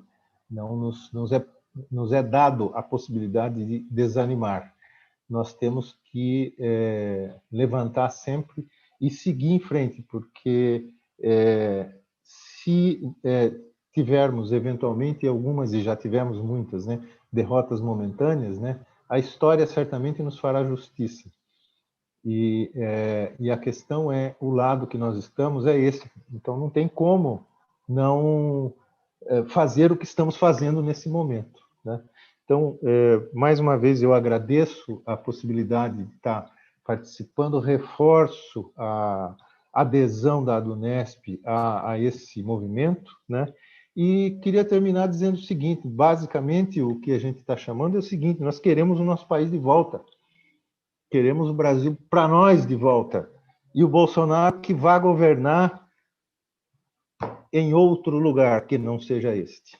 nos é dado a possibilidade de desanimar. Nós temos que levantar sempre e seguir em frente, porque se tivermos eventualmente algumas, e já tivemos muitas, né, derrotas momentâneas, né, a história certamente nos fará justiça. E a questão o lado que nós estamos é esse. Então, não tem como não fazer o que estamos fazendo nesse momento, né? Então, mais uma vez, eu agradeço a possibilidade de estar participando, reforço a adesão da ADUNESP a esse movimento, né? E queria terminar dizendo o seguinte: basicamente, o que a gente está chamando é o seguinte: nós queremos o nosso país de volta. Queremos o Brasil para nós de volta. E o Bolsonaro que vá governar em outro lugar que não seja este.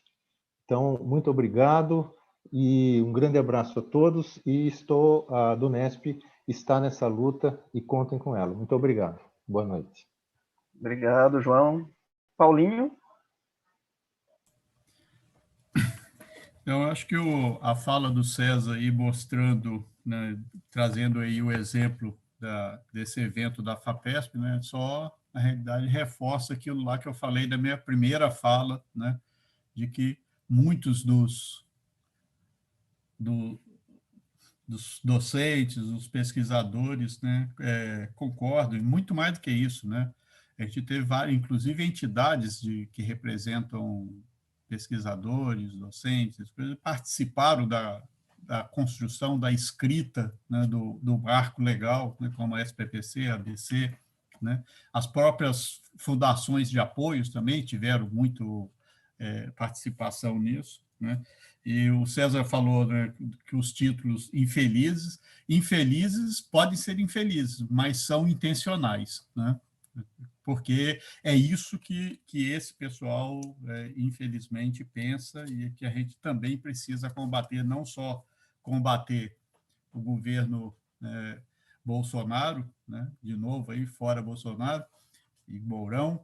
Então, muito obrigado. E um grande abraço a todos, e a Dunesp está nessa luta e contem com ela. Muito obrigado. Boa noite. Obrigado, João. Paulinho? Eu acho que a fala do César aí mostrando, né, trazendo aí o exemplo desse evento da FAPESP, né, só, na realidade, reforça aquilo lá que eu falei da minha primeira fala, né, de que muitos dos docentes, os pesquisadores, né, concordam, e muito mais do que isso, né? A gente teve várias, inclusive entidades que representam pesquisadores, docentes, participaram da construção, da escrita, né, do marco legal, né, como a SPPC, a ABC, né? As próprias fundações de apoios também tiveram muito participação nisso, né? E o César falou, né, que os títulos infelizes podem ser infelizes, mas são intencionais, né? Porque é isso que esse pessoal, infelizmente, pensa, e que a gente também precisa combater, não só combater o governo Bolsonaro, né, de novo, aí, fora Bolsonaro e Mourão,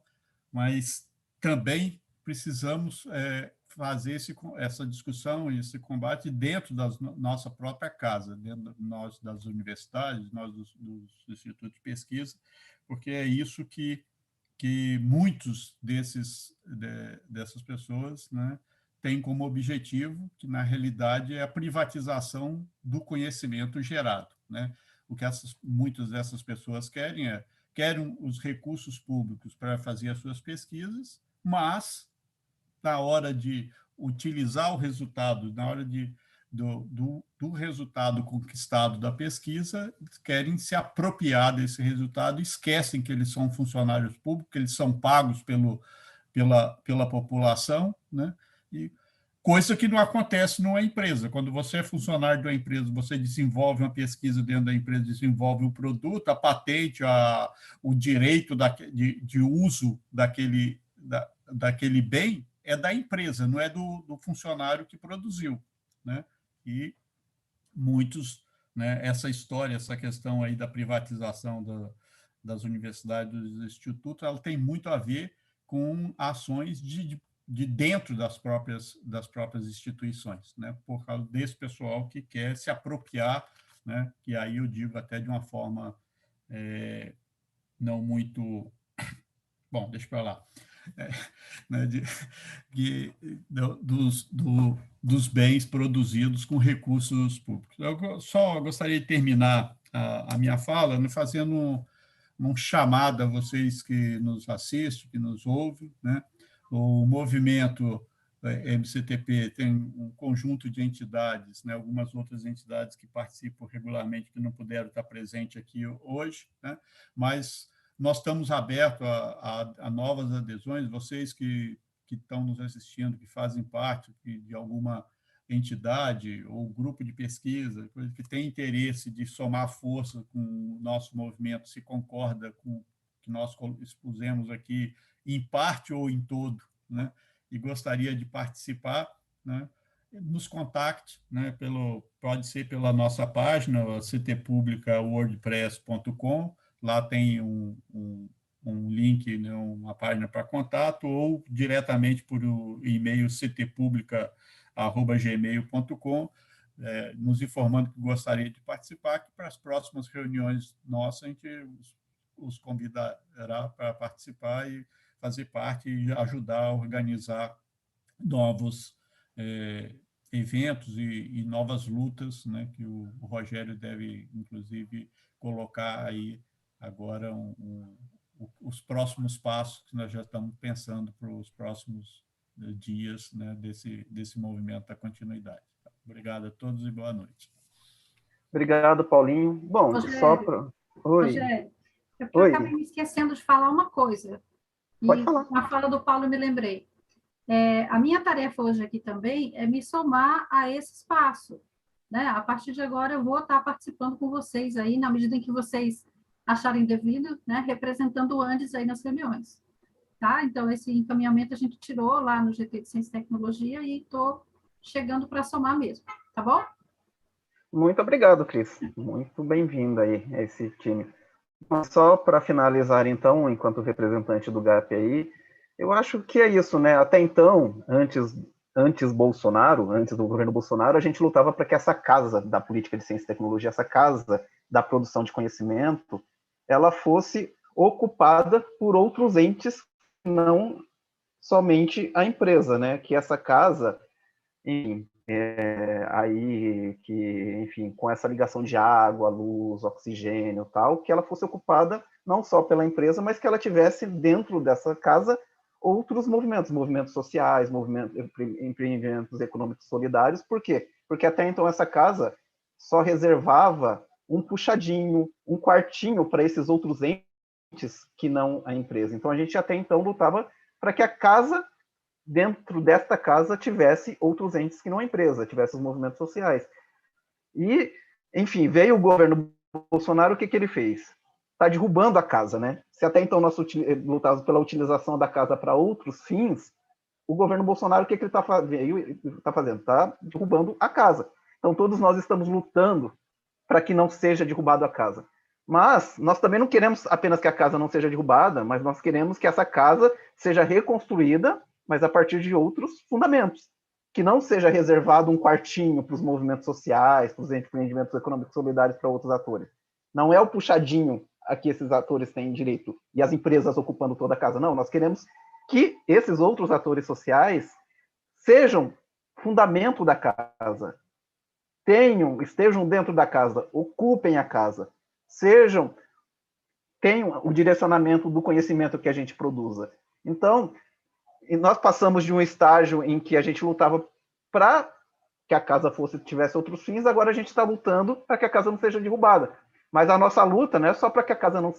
mas também precisamos fazer essa discussão, esse combate dentro da nossa própria casa, dentro das universidades, nós dos institutos de pesquisa, porque é isso que muitos dessas pessoas, né, têm como objetivo, que na realidade é a privatização do conhecimento gerado, né? O que muitas dessas pessoas querem os recursos públicos para fazer as suas pesquisas, mas na hora de utilizar o resultado, na hora do resultado conquistado da pesquisa, querem se apropriar desse resultado, esquecem que eles são funcionários públicos, que eles são pagos pela população, né? E coisa que não acontece numa empresa. Quando você é funcionário de uma empresa, você desenvolve uma pesquisa dentro da empresa, desenvolve um produto, a patente, o direito de uso daquele bem é da empresa, não é do funcionário que produziu, né? E muitos, né, essa história, essa questão aí da privatização das universidades, dos institutos, ela tem muito a ver com ações de dentro das próprias instituições, né? Por causa desse pessoal que quer se apropriar, né? Que aí eu digo até de uma forma não muito... Bom, deixa para lá. Né, dos bens produzidos com recursos públicos. Eu só gostaria de terminar a minha fala, né, fazendo um chamado a vocês que nos assistem, que nos ouvem, né? O movimento MCTP tem um conjunto de entidades, né, algumas outras entidades que participam regularmente, que não puderam estar presentes aqui hoje, né, mas nós estamos abertos a novas adesões, vocês que estão nos assistindo, que fazem parte de alguma entidade ou grupo de pesquisa, que tem interesse de somar força com o nosso movimento, se concorda com o que nós expusemos aqui, em parte ou em todo, né, e gostaria de participar, né, nos contacte, né, pode ser pela nossa página, ctpublica.wordpress.com, lá tem um link, né, uma página para contato, ou diretamente por e-mail ctpublica@gmail.com, nos informando que gostaria de participar, que para as próximas reuniões nossas a gente os convidará para participar e fazer parte e ajudar a organizar novos eventos e novas lutas, né, que o Rogério deve, inclusive, colocar aí agora os próximos passos que nós já estamos pensando para os próximos dias, né, desse movimento da continuidade. Obrigado a todos e boa noite. Obrigado, Paulinho. Bom, Rogério, só para... Oi. Rogério, é porque eu acabei me esquecendo de falar uma coisa. Pode falar. Na fala do Paulo eu me lembrei. A minha tarefa hoje aqui também é me somar a esse espaço, né? A partir de agora eu vou estar participando com vocês aí, na medida em que vocês acharem devido, né? Representando o Andes aí nas reuniões, tá? Então, esse encaminhamento a gente tirou lá no GT de Ciência e Tecnologia e estou chegando para somar mesmo, tá bom? Muito obrigado, Cris. Muito bem-vindo aí a esse time. Mas só para finalizar, então, enquanto representante do GAP aí, eu acho que é isso, né? Até então, antes Bolsonaro, antes do governo Bolsonaro, a gente lutava para que essa casa da política de ciência e tecnologia, essa casa da produção de conhecimento, ela fosse ocupada por outros entes, não somente a empresa, né? Que essa casa, aí que, enfim, com essa ligação de água, luz, oxigênio, tal, que ela fosse ocupada não só pela empresa, mas que ela tivesse dentro dessa casa outros movimentos sociais, empreendimentos econômicos solidários. Por quê? Porque até então essa casa só reservava um puxadinho, um quartinho para esses outros entes que não a empresa. Então a gente até então lutava para que a casa, dentro desta casa, tivesse outros entes que não a empresa, tivesse os movimentos sociais. E, enfim, veio o governo Bolsonaro, o que ele fez? Está derrubando a casa, né? Se até então nós lutávamos pela utilização da casa para outros fins, o governo Bolsonaro, o que ele está fazendo? Está derrubando a casa. Então, todos nós estamos lutando para que não seja derrubado a casa. Mas nós também não queremos apenas que a casa não seja derrubada, mas nós queremos que essa casa seja reconstruída, mas a partir de outros fundamentos. Que não seja reservado um quartinho para os movimentos sociais, para os empreendimentos econômicos solidários, para outros atores. Não é o puxadinho a que esses atores têm direito e as empresas ocupando toda a casa. Não, nós queremos que esses outros atores sociais sejam fundamento da casa, estejam dentro da casa, ocupem a casa, tenham o direcionamento do conhecimento que a gente produza. Então, nós passamos de um estágio em que a gente lutava para que a casa tivesse outros fins, agora a gente está lutando para que a casa não seja derrubada. Mas a nossa luta não é só para que a casa não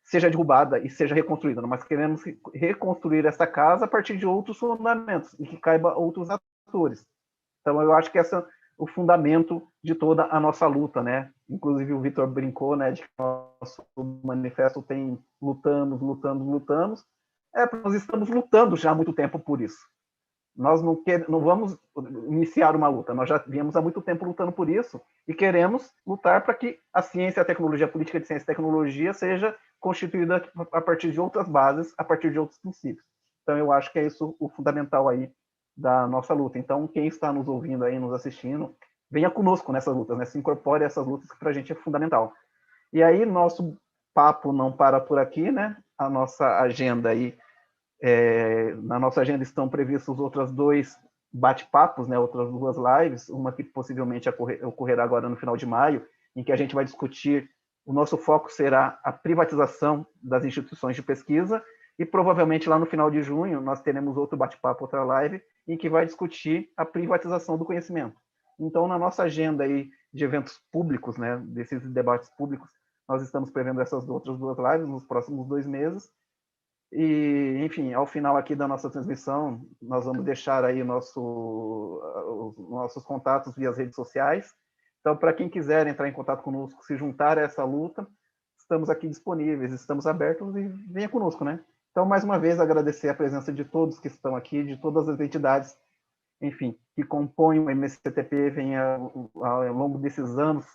seja derrubada e seja reconstruída, mas queremos reconstruir essa casa a partir de outros fundamentos e que caiba outros atores. Então, eu acho que esse é o fundamento de toda a nossa luta, né? Inclusive, o Vitor brincou, né, de que o nosso manifesto tem lutamos. Nós estamos lutando já há muito tempo por isso. Nós não vamos iniciar uma luta, nós já viemos há muito tempo lutando por isso e queremos lutar para que a ciência, a tecnologia, a política de ciência e tecnologia seja constituída a partir de outras bases, a partir de outros princípios. Então, eu acho que é isso o fundamental aí da nossa luta. Então, quem está nos ouvindo aí, nos assistindo, venha conosco nessas lutas, né? Se incorpore a essas lutas que para a gente é fundamental. E aí, nosso papo não para por aqui, né? A nossa agenda aí, na nossa agenda estão previstos outros 2 bate-papos, né? Outras 2 lives, uma que possivelmente ocorrerá agora no final de maio, em que a gente vai discutir, o nosso foco será a privatização das instituições de pesquisa, e provavelmente lá no final de junho nós teremos outro bate-papo, outra live, em que vai discutir a privatização do conhecimento. Então, na nossa agenda aí de eventos públicos, né, desses debates públicos, nós estamos prevendo essas outras 2 lives nos próximos 2 meses. E, enfim, ao final aqui da nossa transmissão, nós vamos deixar aí os nossos contatos via as redes sociais. Então, para quem quiser entrar em contato conosco, se juntar a essa luta, estamos aqui disponíveis, estamos abertos e venha conosco, né? Então, mais uma vez, agradecer a presença de todos que estão aqui, de todas as entidades, enfim, que compõem o MCTP, vem ao longo desses anos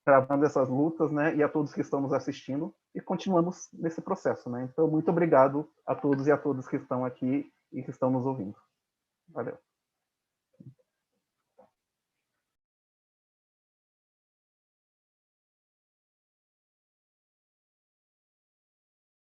travando essas lutas, né? E a todos que estão nos assistindo, e continuamos nesse processo, né? Então, muito obrigado a todos e a todas que estão aqui e que estão nos ouvindo. Valeu.